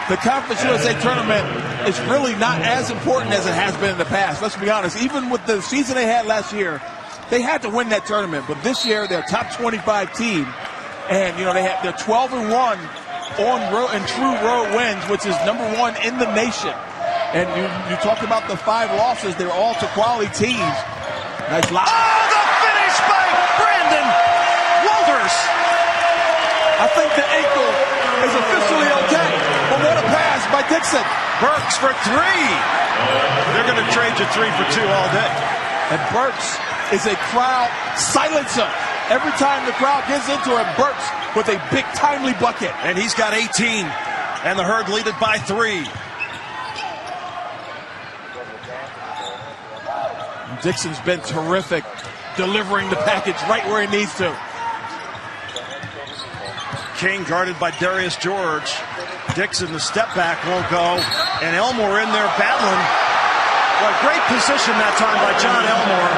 the Conference USA tournament is really not as important as it has been in the past. Let's be honest. Even with the season they had last year, they had to win that tournament. But this year, they're a top 25 team. And, you know, they're 12-1 on road and true road wins, which is number 1 in the nation. And you talked about the 5 losses. They're all to quality teams. Nice lob. Oh, the finish by Brandon Walters. I think the ankle is officially okay. But what a pass by Dixon. Burks for 3. They're going to trade you 3 for 2 all day. And Burks is a crowd silencer. Every time the crowd gets into it, Burks with a big timely bucket. And he's got 18. And the Herd lead it by 3. Dixon's been terrific, delivering the package right where he needs to. King guarded by Darius George. Dixon, the step back won't go, and Elmore in there battling. What great position that time by John Elmore.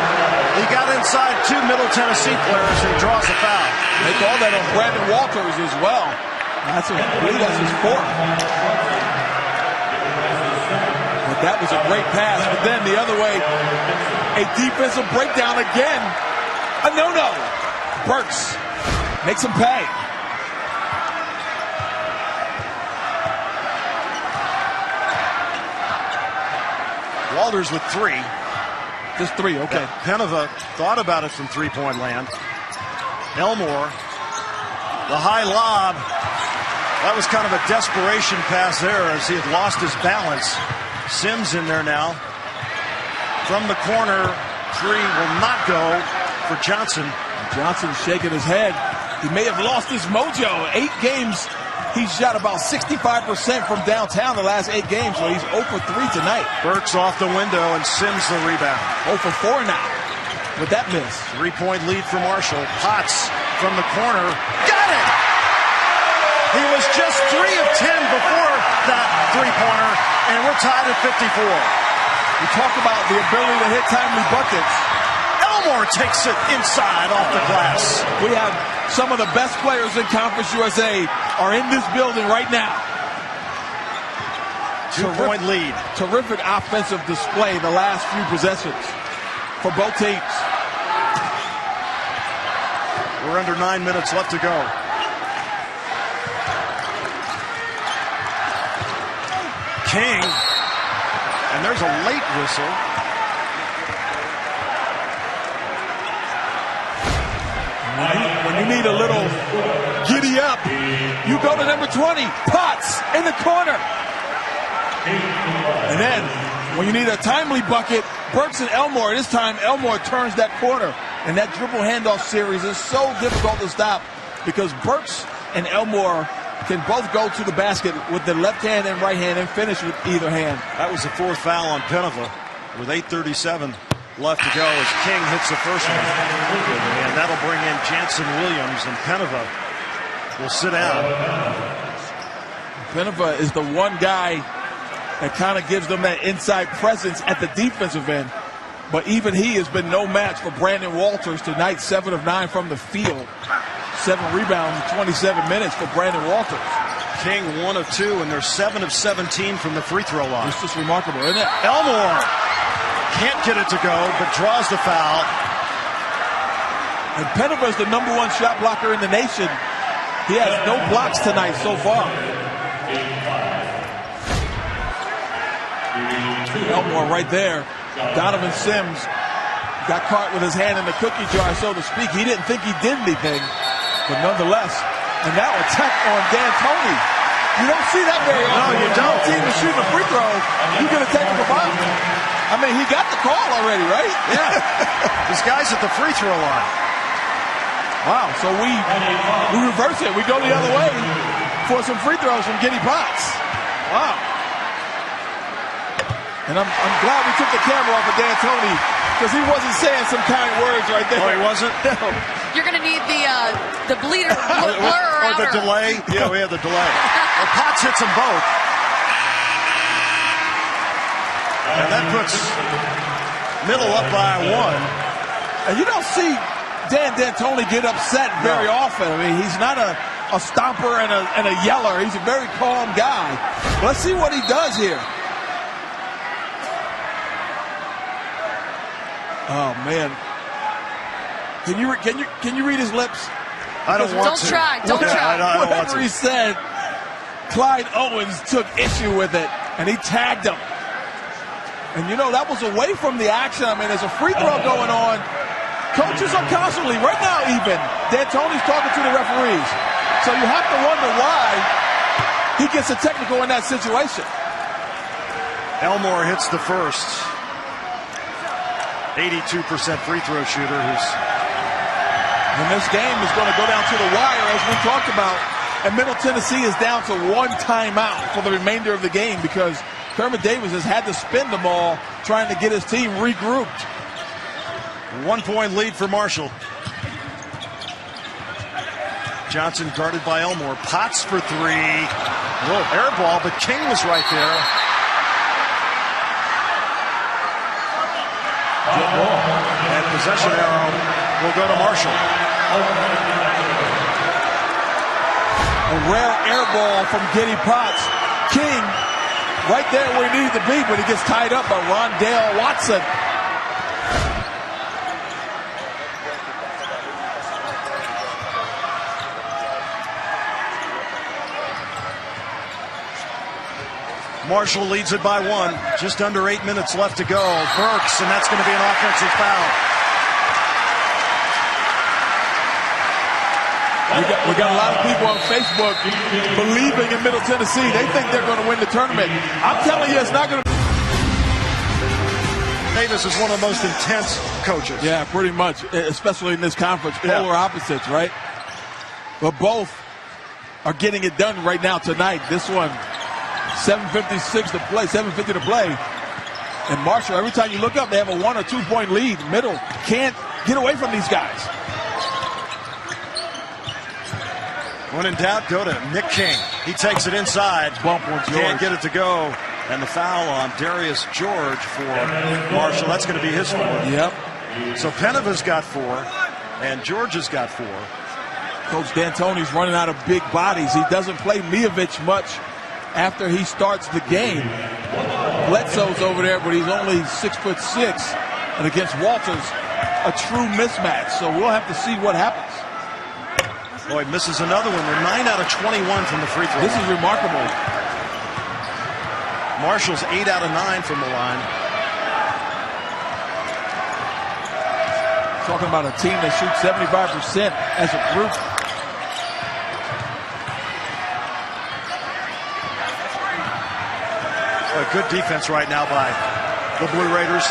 He got inside two Middle Tennessee players and draws a foul. They call that on Brandon Walters as well. I believe that's his fourth. But that was a great pass. But then the other way, a defensive breakdown again. A no-no. Burks makes him pay. Walters with three. Just three, okay. Penova thought about it from three-point land. Elmore, the high lob. That was kind of a desperation pass there as he had lost his balance. Sims in there now. From the corner, three will not go for Johnson. Johnson shaking his head. He may have lost his mojo. 8 games, he's shot about 65% from downtown the last 8 games, so he's 0 for 3 tonight. Burks off the window and Sims the rebound. 0 for 4 now with that miss. 3-point lead for Marshall. Potts from the corner. Got it! He was just 3 of 10 before that three-pointer, and we're tied at 54. We talk about the ability to hit timely buckets. Elmore takes it inside off the glass. We have some of the best players in Conference USA are in this building right now. 2-point lead. Terrific offensive display the last few possessions for both teams. We're under 9 minutes left to go. King, and there's a late whistle. When you need a little giddy up, you go to number 20, Potts in the corner. And then when you need a timely bucket, Burks and Elmore. This time Elmore turns that corner, and that dribble handoff series is so difficult to stop because Burks and Elmore can both go to the basket with the left hand and right hand and finish with either hand. That was the 4th foul on Penova with 8:37 left to go as King hits the first one. And that'll bring in Jansen Williams, and Penova will sit down. Penova is the one guy that kind of gives them that inside presence at the defensive end. But even he has been no match for Brandon Walters tonight. 7 of 9 from the field. 7 rebounds in 27 minutes for Brandon Walters. King 1 of 2, and they're 7 of 17 from the free throw line. It's just remarkable, isn't it? Elmore can't get it to go, but draws the foul. And Penova is the #1 shot blocker in the nation. He has no blocks tonight so far. Elmore right there. Donovan Sims got caught with his hand in the cookie jar, so to speak. He didn't think he did anything, but nonetheless. And now attack on D'Antoni. You don't see that very often. No, you don't. Your team is shooting a free throw, you get a technical foul. I mean, he got the call already, right? Yeah. This guy's at the free throw line. Wow, so we reverse it. We go the other way for some free throws from Giddy Potts. Wow. And I'm glad we took the camera off of D'Antoni because he wasn't saying some kind words right there. Oh, he wasn't? No. You're going to need the bleeder blur or the delay. Yeah, we have the delay. Well, Potts hits them both. And that puts Middle up by 1. And you don't see Dan D'Antoni get upset very often. I mean, he's not a stomper and a yeller. He's a very calm guy. Let's see what he does here. Oh man! Can you read his lips? I don't want to. Don't try. Whatever he said, Clyde Owens took issue with it, and he tagged him. And you know that was away from the action. I mean, there's a free throw going on. Coaches are constantly, right now even, D'Antoni's talking to the referees. So you have to wonder why he gets a technical in that situation. Elmore hits the first. 82% free throw shooter. And this game is going to go down to the wire, as we talked about. And Middle Tennessee is down to 1 timeout for the remainder of the game because Kermit Davis has had to spend them all trying to get his team regrouped. 1 point lead for Marshall. Johnson guarded by Elmore. Potts for three. Little air ball, but King was right there. Good ball. And possession arrow will go to Marshall. A rare air ball from Giddy Potts. King right there where he needed to be, but he gets tied up by Rondale Watson. Marshall leads it by one. Just under 8 minutes left to go. Burks, and that's going to be an offensive foul. We got a lot of people on Facebook believing in Middle Tennessee. They think they're going to win the tournament. I'm telling you, it's not going to. Davis is one of the most intense coaches. Yeah, pretty much, especially in this conference. Polar opposites, right? But both are getting it done right now tonight. This one, 7:56 to play, 7:50 to play. And Marshall, every time you look up, they have a 1 or 2 point lead. Middle can't get away from these guys. When in doubt, go to Nick King. He takes it inside. Bump on George. Can't get it to go. And the foul on Darius George for Marshall. That's going to be his fourth. Yep. So Peneva's got 4, and George has got 4. Coach D'Antoni's running out of big bodies. He doesn't play Mijovic much after he starts the game. Bledsoe's over there, but he's only 6'6", and against Walters, a true mismatch. So we'll have to see what happens. Boy, misses another one. They're 9 out of 21 from the free throw. This is remarkable. Marshall's 8 out of 9 from the line. Talking about a team that shoots 75% as a group. A good defense right now by the Blue Raiders.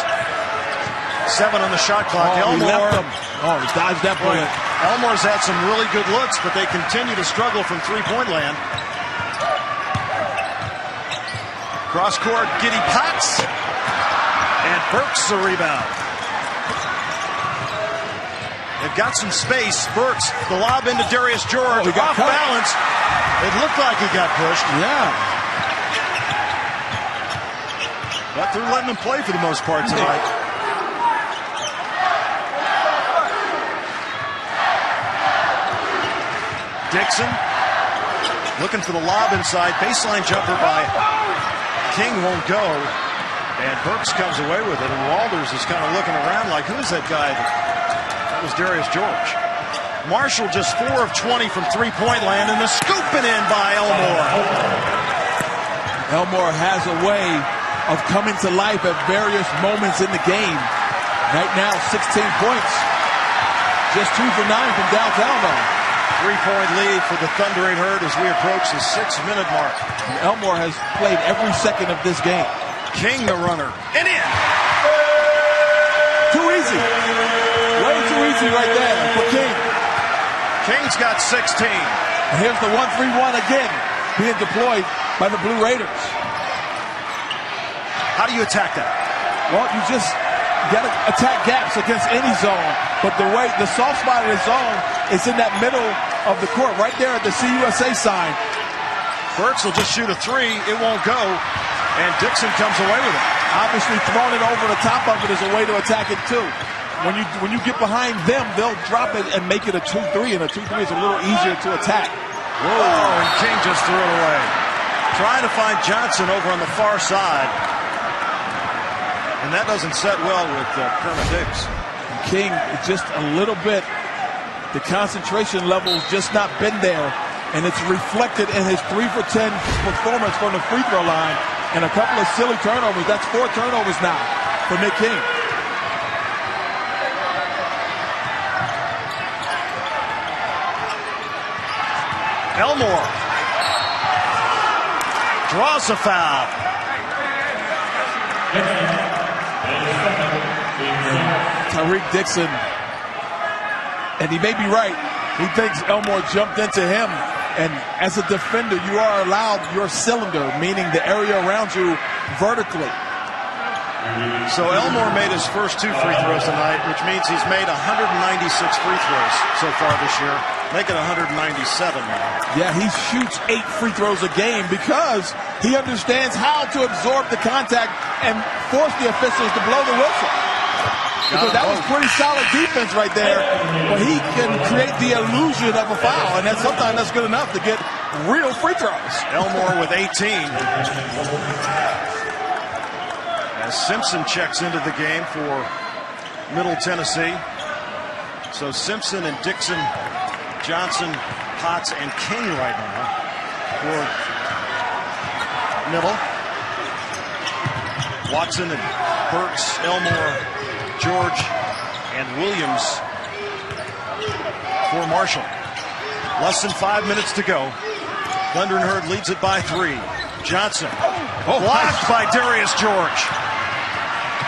7 on the shot clock. Elmore. He dodged that bullet. Elmore's had some really good looks, but they continue to struggle from three-point land. Cross court, Giddy Potts. And Burks the rebound. They've got some space. Burks, the lob into Darius George. Off balance. It looked like he got pushed. Yeah. But they're letting him play for the most part tonight. Dixon looking for the lob inside. Baseline jumper by King won't go. And Burks comes away with it. And Walters is kind of looking around like, who's that guy? That was Darius George. Marshall just 4 of 20 from three-point land. And the scooping in by Elmore. Elmore has a way of coming to life at various moments in the game. Right now, 16 points. Just 2 for 9 from downtown, though. 3-point lead for the Thundering Herd as we approach the 6-minute mark. Elmore has played every second of this game. King the runner. And in. Too easy. Way too easy right there for King. King's got 16. And here's the 1-3-1 again being deployed by the Blue Raiders. How do you attack that? Well, you just got to attack gaps against any zone. But the soft spot in the zone is in that middle of the court, right there at the CUSA sign. Burks will just shoot a 3. It won't go. And Dixon comes away with it. Obviously, throwing it over the top of it is a way to attack it, too. When you get behind them, they'll drop it and make it a 2-3. And a 2-3 is a little easier to attack. Whoa, and King just threw it away. Trying to find Johnson over on the far side. And that doesn't set well with Kermit Diggs. King, just a little bit, the concentration level's just not been there, and it's reflected in his 3 for 10 performance from the free throw line and a couple of silly turnovers. That's 4 turnovers now for Nick King. Elmore draws a foul. Tariq Dixon, and he may be right. He thinks Elmore jumped into him, and as a defender, you are allowed your cylinder, meaning the area around you, vertically. So Elmore made his first 2 free throws tonight, which means he's made 196 free throws so far this year. Make it 197 now. Yeah, he shoots 8 free throws a game because he understands how to absorb the contact and force the officials to blow the whistle. Because that was pretty solid defense right there. But he can create the illusion of a foul, and sometimes that's good enough to get real free throws. Elmore with 18. As Simpson checks into the game for Middle Tennessee. So Simpson and Dixon, Johnson, Potts, and King right now for Middle. Watson and Burks, Elmore, George, and Williams for Marshall. Less than 5 minutes to go. Thunder and Herd leads it by 3. Johnson blocked by Darius George.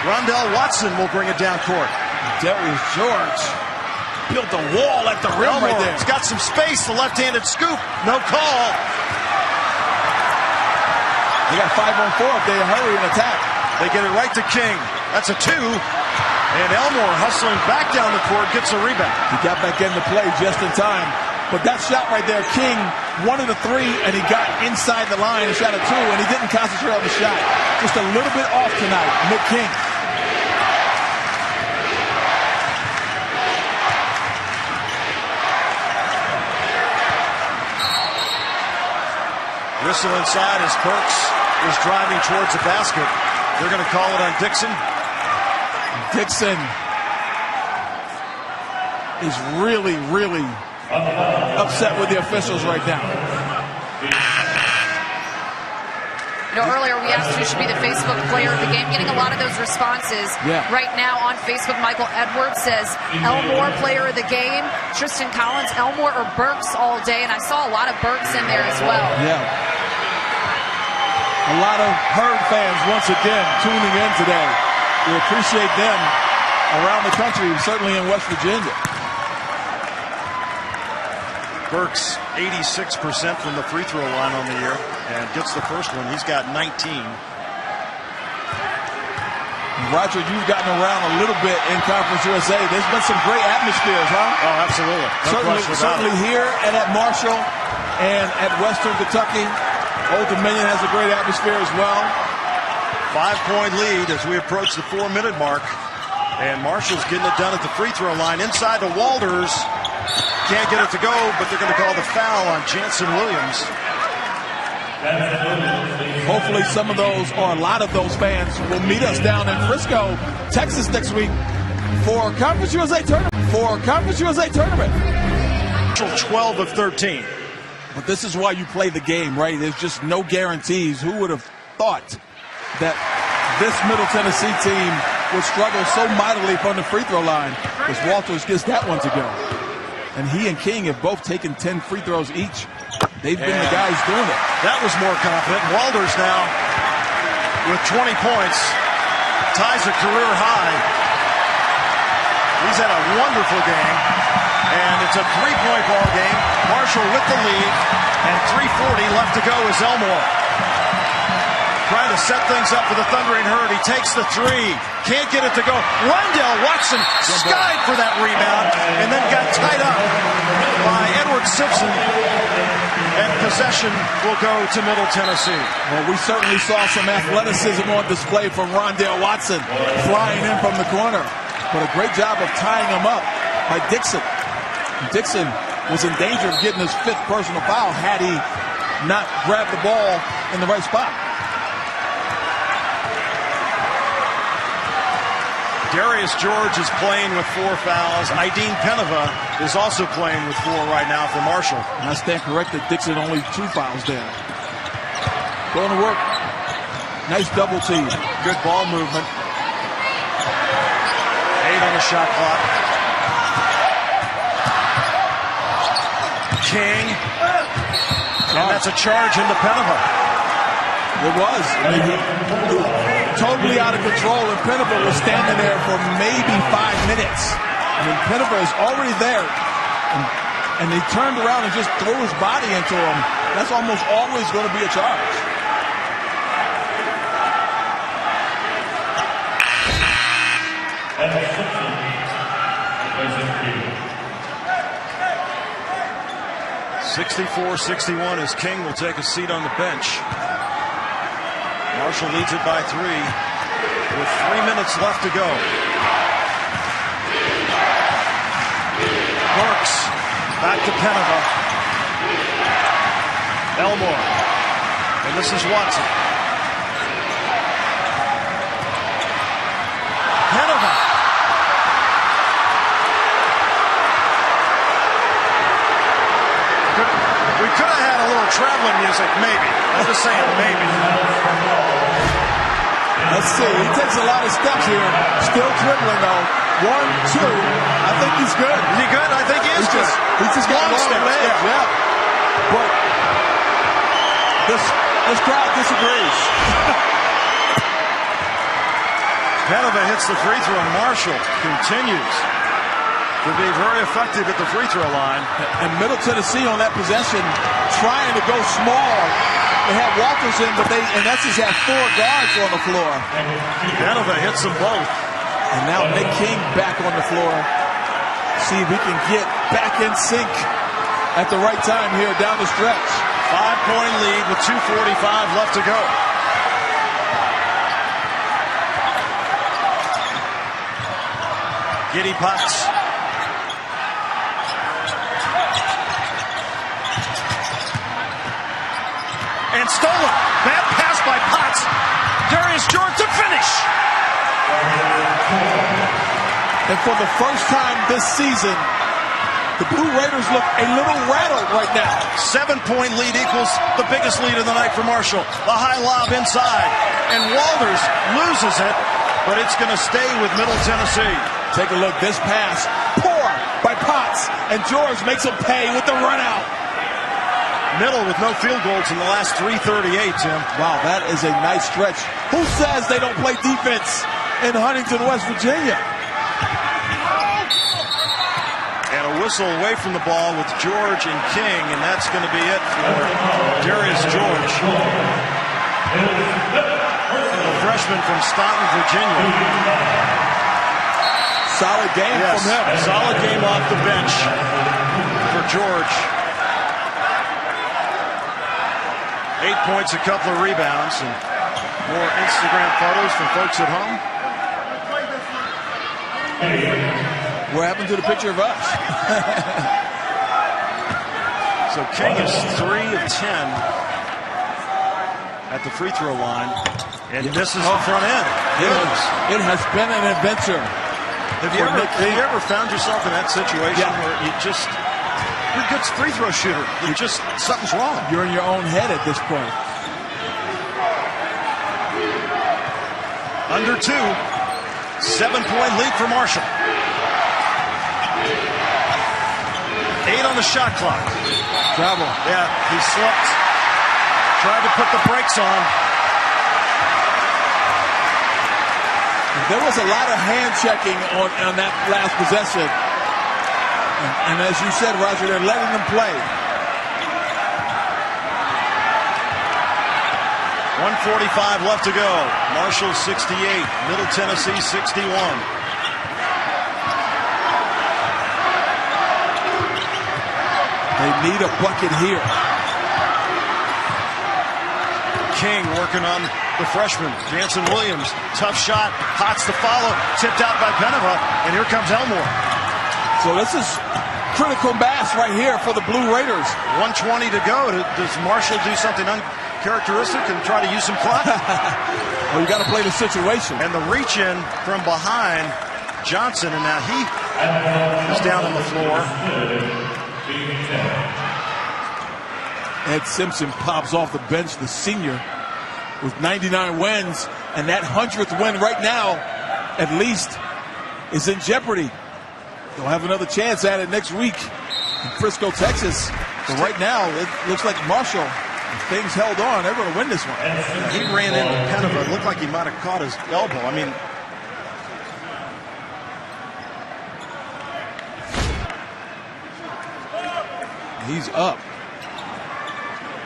Rondell Watson will bring it down court. Darius George built a wall at the rim right there. He's got some space. The left-handed scoop. No call. They got 5 on 4 if they hurry and attack. They get it right to King. That's a 2. And Elmore hustling back down the court, gets a rebound. He got back into play just in time. But that shot right there, King wanted a 3, and he got inside the line and shot a 2, and he didn't concentrate on the shot. Just a little bit off tonight, Nick King. Whistle inside as Burks is driving towards the basket. They're going to call it on Dixon. Dixon is really, really upset with the officials right now. You know, earlier we asked who should be the Facebook player of the game. Getting a lot of those responses right now on Facebook. Michael Edwards says Elmore player of the game. Tristan Collins, Elmore or Burks all day. And I saw a lot of Burks in there as well. Yeah. A lot of Herd fans once again tuning in today. We appreciate them around the country, certainly in West Virginia. Burks, 86% from the free throw line on the year, and gets the first one. He's got 19. Roger, you've gotten around a little bit in Conference USA. There's been some great atmospheres, huh? Oh, absolutely. Certainly here and at Marshall and at Western Kentucky. Old Dominion has a great atmosphere as well. 5-point lead as we approach the 4-minute mark. And Marshall's getting it done at the free throw line. Inside to Walters. Can't get it to go, but they're going to call the foul on Jansen Williams. Hopefully some of those, or a lot of those fans, will meet us down in Frisco, Texas next week for Conference USA tournament. Marshall 12 of 13. But this is why you play the game, right? There's just no guarantees. Who would have thought that this Middle Tennessee team would struggle so mightily from the free throw line, because Walters gets that one to go. And he and King have both taken 10 free throws each. They've been the guys doing it. That was more confident. Walters now with 20 points, ties a career high. He's had a wonderful game, and it's a 3-point ball game. Marshall with the lead, and 3:40 left to go as Elmore trying to set things up for the Thundering Herd. He takes the 3. Can't get it to go. Rondell Watson skied for that rebound and then got tied up by Edward Simpson. And possession will go to Middle Tennessee. Well, we certainly saw some athleticism on display from Rondell Watson flying in from the corner. But a great job of tying him up by Dixon. Dixon was in danger of getting his 5th personal foul had he not grabbed the ball in the right spot. Darius George is playing with 4 fouls. Aideen Penova is also playing with 4 right now for Marshall. And I stand corrected. Dixon only 2 fouls there. Going to work. Nice double team. Good ball movement. 8 on the shot clock. King. And that's a charge into Penova. It was. I mean, totally out of control, and Penova was standing there for maybe 5 minutes. I mean, Penova is already there, and they turned around and just threw his body into him. That's almost always going to be a charge. 64-61 as King will take a seat on the bench. Marshall leads it by 3 with 3 minutes left to go. Works back to Penova. Elmore. And this is Watson. Penova. We could have had a little traveling music, maybe. I'm just saying, maybe. Let's see. He takes a lot of steps here. Still dribbling, though. 1, 2. I think he's good. Is he good? I think he is good. He's just got long legs. Yeah. But this crowd disagrees. Penova hits the free throw. Marshall continues to be very effective at the free throw line. And Middle Tennessee on that possession trying to go small. They had Walters in, but they, in essence, had 4 guards on the floor. Penova hits them both. And now Nick King back on the floor. See if he can get back in sync at the right time here down the stretch. 5-point lead with 2:45 left to go. Giddy Potts. And stolen. Bad pass by Potts. Darius George to finish. And for the first time this season, the Blue Raiders look a little rattled right now. 7-point lead equals the biggest lead of the night for Marshall. The high lob inside. And Walters loses it, but it's going to stay with Middle Tennessee. Take a look. This pass. Poor by Potts. And George makes him pay with the run out. Middle with no field goals in the last 3:38, Tim. Wow, that is a nice stretch. Who says they don't play defense in Huntington, West Virginia? And a whistle away from the ball with George and King, and that's going to be it for Darius George. A freshman from Staunton, Virginia. Solid game from him. Solid game off the bench for George. 8 points, a couple of rebounds, and more Instagram photos from folks at home. What happened to the picture of us? So King is 3 of 10 at the free throw line, and misses the front end. It has been an adventure. Have you ever found yourself in that situation where you're a good free throw shooter, something's wrong? You're in your own head at this point. Under 2, 7-point lead for Marshall. 8 on the shot clock. Travel. Yeah, he slipped. Tried to put the brakes on. There was a lot of hand checking on that last possession. And as you said, Roger, they're letting them play. 1:45 left to go. Marshall 68, Middle Tennessee 61. They need a bucket here. King working on the freshman, Jansen Williams. Tough shot, Potts to follow, tipped out by Penova, and here comes Elmore. So this is critical mass right here for the Blue Raiders. 1:20 to go. Does Marshall do something uncharacteristic and try to use some clock? Well, you got to play the situation. And the reach in from behind Johnson, and now he is down on the floor. Ed Simpson pops off the bench, the senior, with 99 wins, and that 100th win right now, at least, is in jeopardy. They'll have another chance at it next week in Frisco, Texas. But right now, it looks like Marshall, if things held on, they're going to win this one. He ran into Penova. It looked like he might have caught his elbow. I mean, he's up.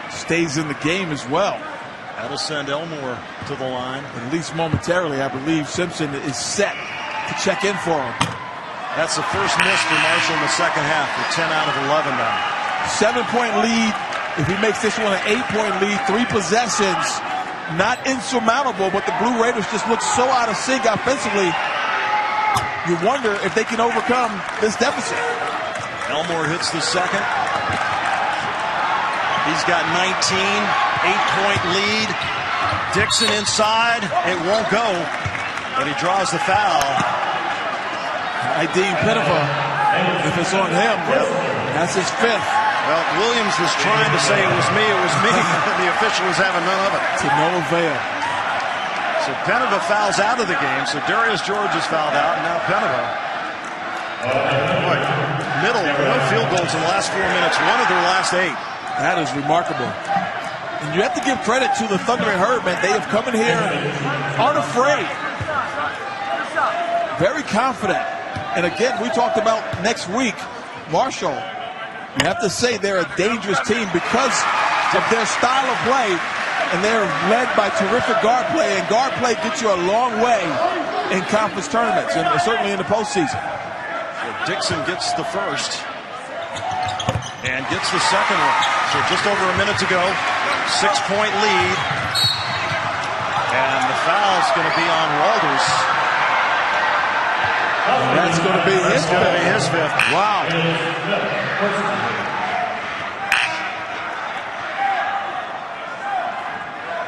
Stays in the game as well. That'll send Elmore to the line. At least momentarily, I believe Simpson is set to check in for him. That's the first miss for Marshall in the second half. With 10 out of 11 now. 7-point lead. If he makes this one an 8-point lead, 3 possessions, not insurmountable, but the Blue Raiders just look so out of sync offensively. You wonder if they can overcome this deficit. Elmore hits the second. He's got 19, 8-point lead. Dixon inside, it won't go, but he draws the foul. I deem Pettifer, if it's on him, that's his 5th. Well, Williams was trying to say it was me, and the official was having none of it. To no avail. So Pettifer fouls out of the game, so Darius George is fouled out, and now Pettifer. Middle, no field goals in the last 4 minutes, one of their last 8. That is remarkable. And you have to give credit to the Thundering Herd, man. They have come in here unafraid. Very confident. And again, we talked about next week, Marshall. You have to say they're a dangerous team because of their style of play. And they're led by terrific guard play. And guard play gets you a long way in conference tournaments, and certainly in the postseason. So Dixon gets the first. And gets the second one. So just over a minute to go. 6-point lead. And the foul's going to be on Walters. And that's going to be his 5th. Wow.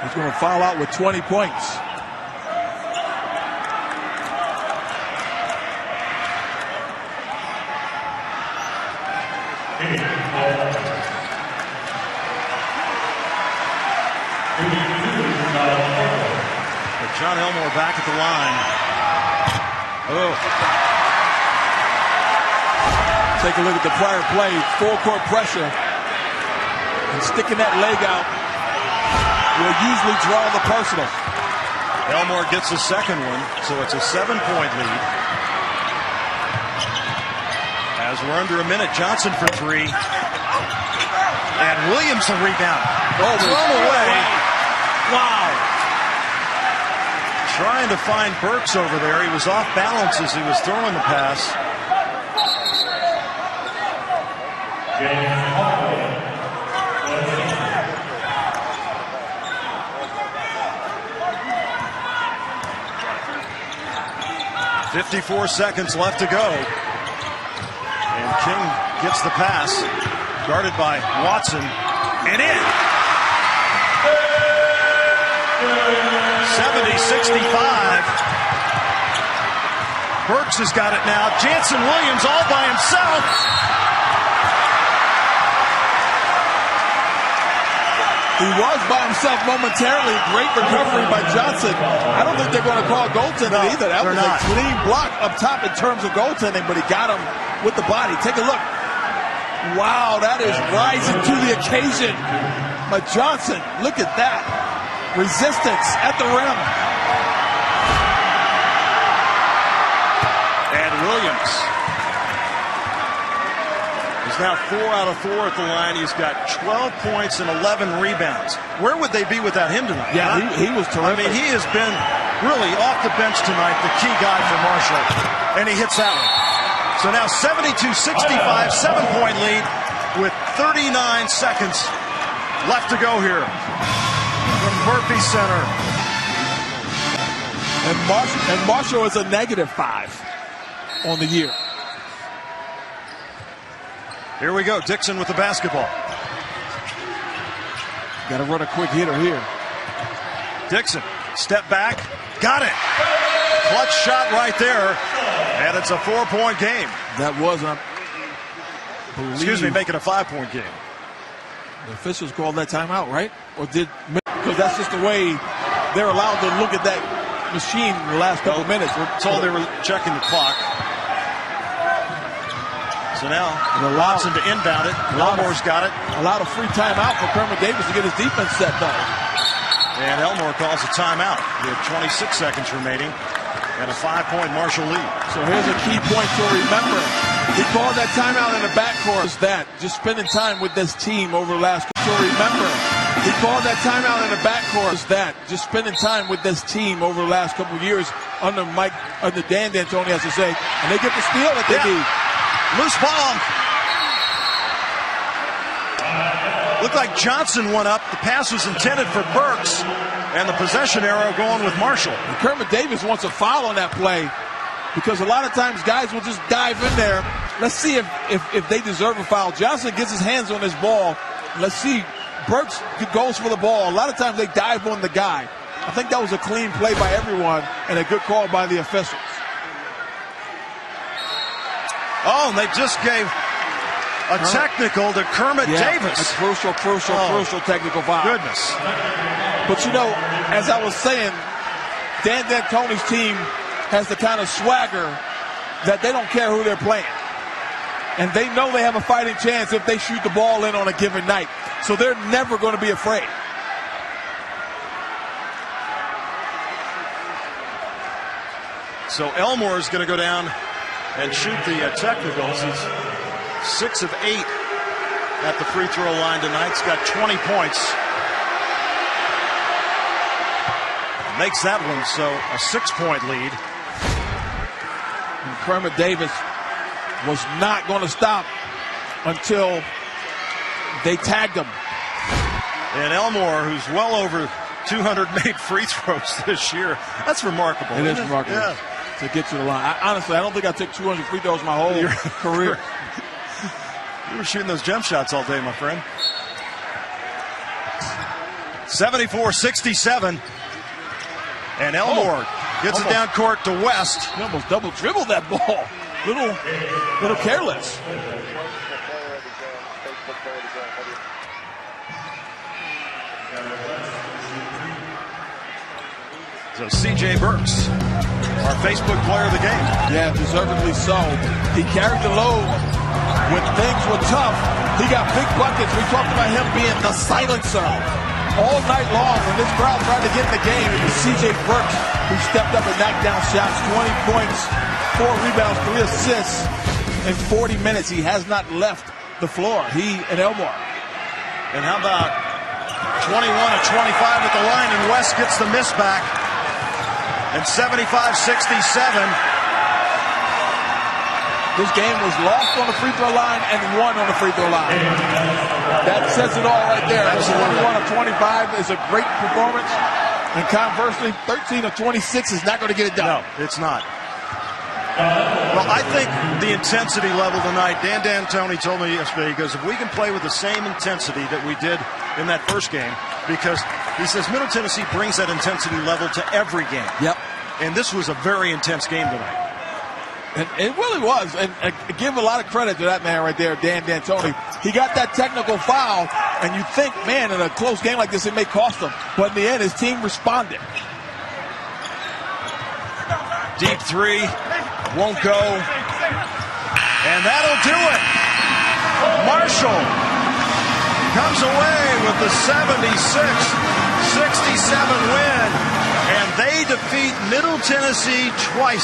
He's going to foul out with 20 points. John Elmore back at the line. Oh. Take a look at the prior play. Full court pressure. And sticking that leg out will usually draw the personal. Elmore gets the second one, so it's a 7-point lead. As we're under a minute, Johnson for 3. And Williams a rebound. Oh, thrown away. Wow. Trying to find Burks over there. He was off balance as he was throwing the pass. .54 seconds left to go. And King gets the pass. Guarded by Watson. And in. 70-65. Burks has got it now. Jansen Williams all by himself. He was by himself momentarily. Great recovery by Johnson. I don't think they're going to call goaltending either. That was a clean block up top in terms of goaltending, but he got him with the body. Take a look. Wow, that is rising to the occasion. But Johnson, look at that. Resistance at the rim. And Williams is now 4 out of 4 at the line. He's got 12 points and 11 rebounds. Where would they be without him tonight? Yeah, he was terrific. I mean, he has been really off the bench tonight, the key guy for Marshall. And he hits that one. So now 72-65, 7-point lead with 39 seconds left to go here. From Murphy Center. And Marshall is a -5 on the year. Here we go. Dixon with the basketball. Got to run a quick hitter here. Dixon, step back. Got it. Clutch shot right there. And it's a 4-point game. That was, excuse me, make it a 5-point game. The officials called that timeout, right? Or did, because that's just the way they're allowed to look at that machine in the last couple minutes. We're told they were checking the clock. So now, Watson to inbound it. Elmore's got it. Allowed a free timeout for Kermit Davis to get his defense set though. And Elmore calls a timeout. We have 26 seconds remaining and a 5-point Marshall lead. So here's a key point to remember. He called that timeout in the backcourt. Just spending time with this team over the last. So remember, he called that timeout in the backcourt. Just spending time with this team over the last couple of years under Dan D'Antoni, as I say, and they get the steal that they need. Loose ball. Looked like Johnson went up. The pass was intended for Burks, and the possession arrow going with Marshall. And Kermit Davis wants a foul on that play because a lot of times guys will just dive in there. Let's see if they deserve a foul. Johnson gets his hands on this ball. Let's see. Burks goes for the ball. A lot of times they dive on the guy. I think that was a clean play by everyone and a good call by the officials. Oh, and they just gave a technical to Kermit Davis. A crucial technical foul. Goodness. But you know, as I was saying, Dan D'Antoni's team has the kind of swagger that they don't care who they're playing. And they know they have a fighting chance if they shoot the ball in on a given night. So they're never going to be afraid. So Elmore is going to go down and shoot the technicals. He's 6 of 8 at the free throw line tonight. He's got 20 points. Makes that one so a 6-point lead. And Kermit Davis was not going to stop until they tagged him. And Elmore, who's well over 200 made free throws this year. That's remarkable. It is remarkable. Yeah. To get to the line. Honestly, I don't think I took 200 free throws my whole career. You were shooting those jump shots all day, my friend. 74-67. And Elmore gets it down court to West. He almost double dribbled that ball. Little careless. So C.J. Burks, our Facebook player of the game. Yeah, deservedly so. He carried the load when things were tough. He got big buckets. We talked about him being the silencer all night long. When this crowd tried to get in the game, it was C.J. Burks who stepped up and knocked down shots. 20 points, 4 rebounds, 3 assists in 40 minutes. He has not left the floor. He and Elmore. And how about 21 of 25 at the line, and West gets the miss back. And 75-67. This game was lost on the free throw line and won on the free throw line. That says it all right there. 21 of 25 is a great performance. And conversely, 13 of 26 is not going to get it done. No, it's not. Well, I think the intensity level tonight, Dan D'Antoni told me yesterday, he goes, if we can play with the same intensity that we did in that first game, because he says Middle Tennessee brings that intensity level to every game. Yep. And this was a very intense game tonight. And it really was. And I give a lot of credit to that man right there, Dan D'Antoni. He got that technical foul, and you think, man, in a close game like this, it may cost him. But in the end, his team responded. Deep three. Won't go. And that'll do it. Marshall comes away with the 76-67 win. And they defeat Middle Tennessee twice.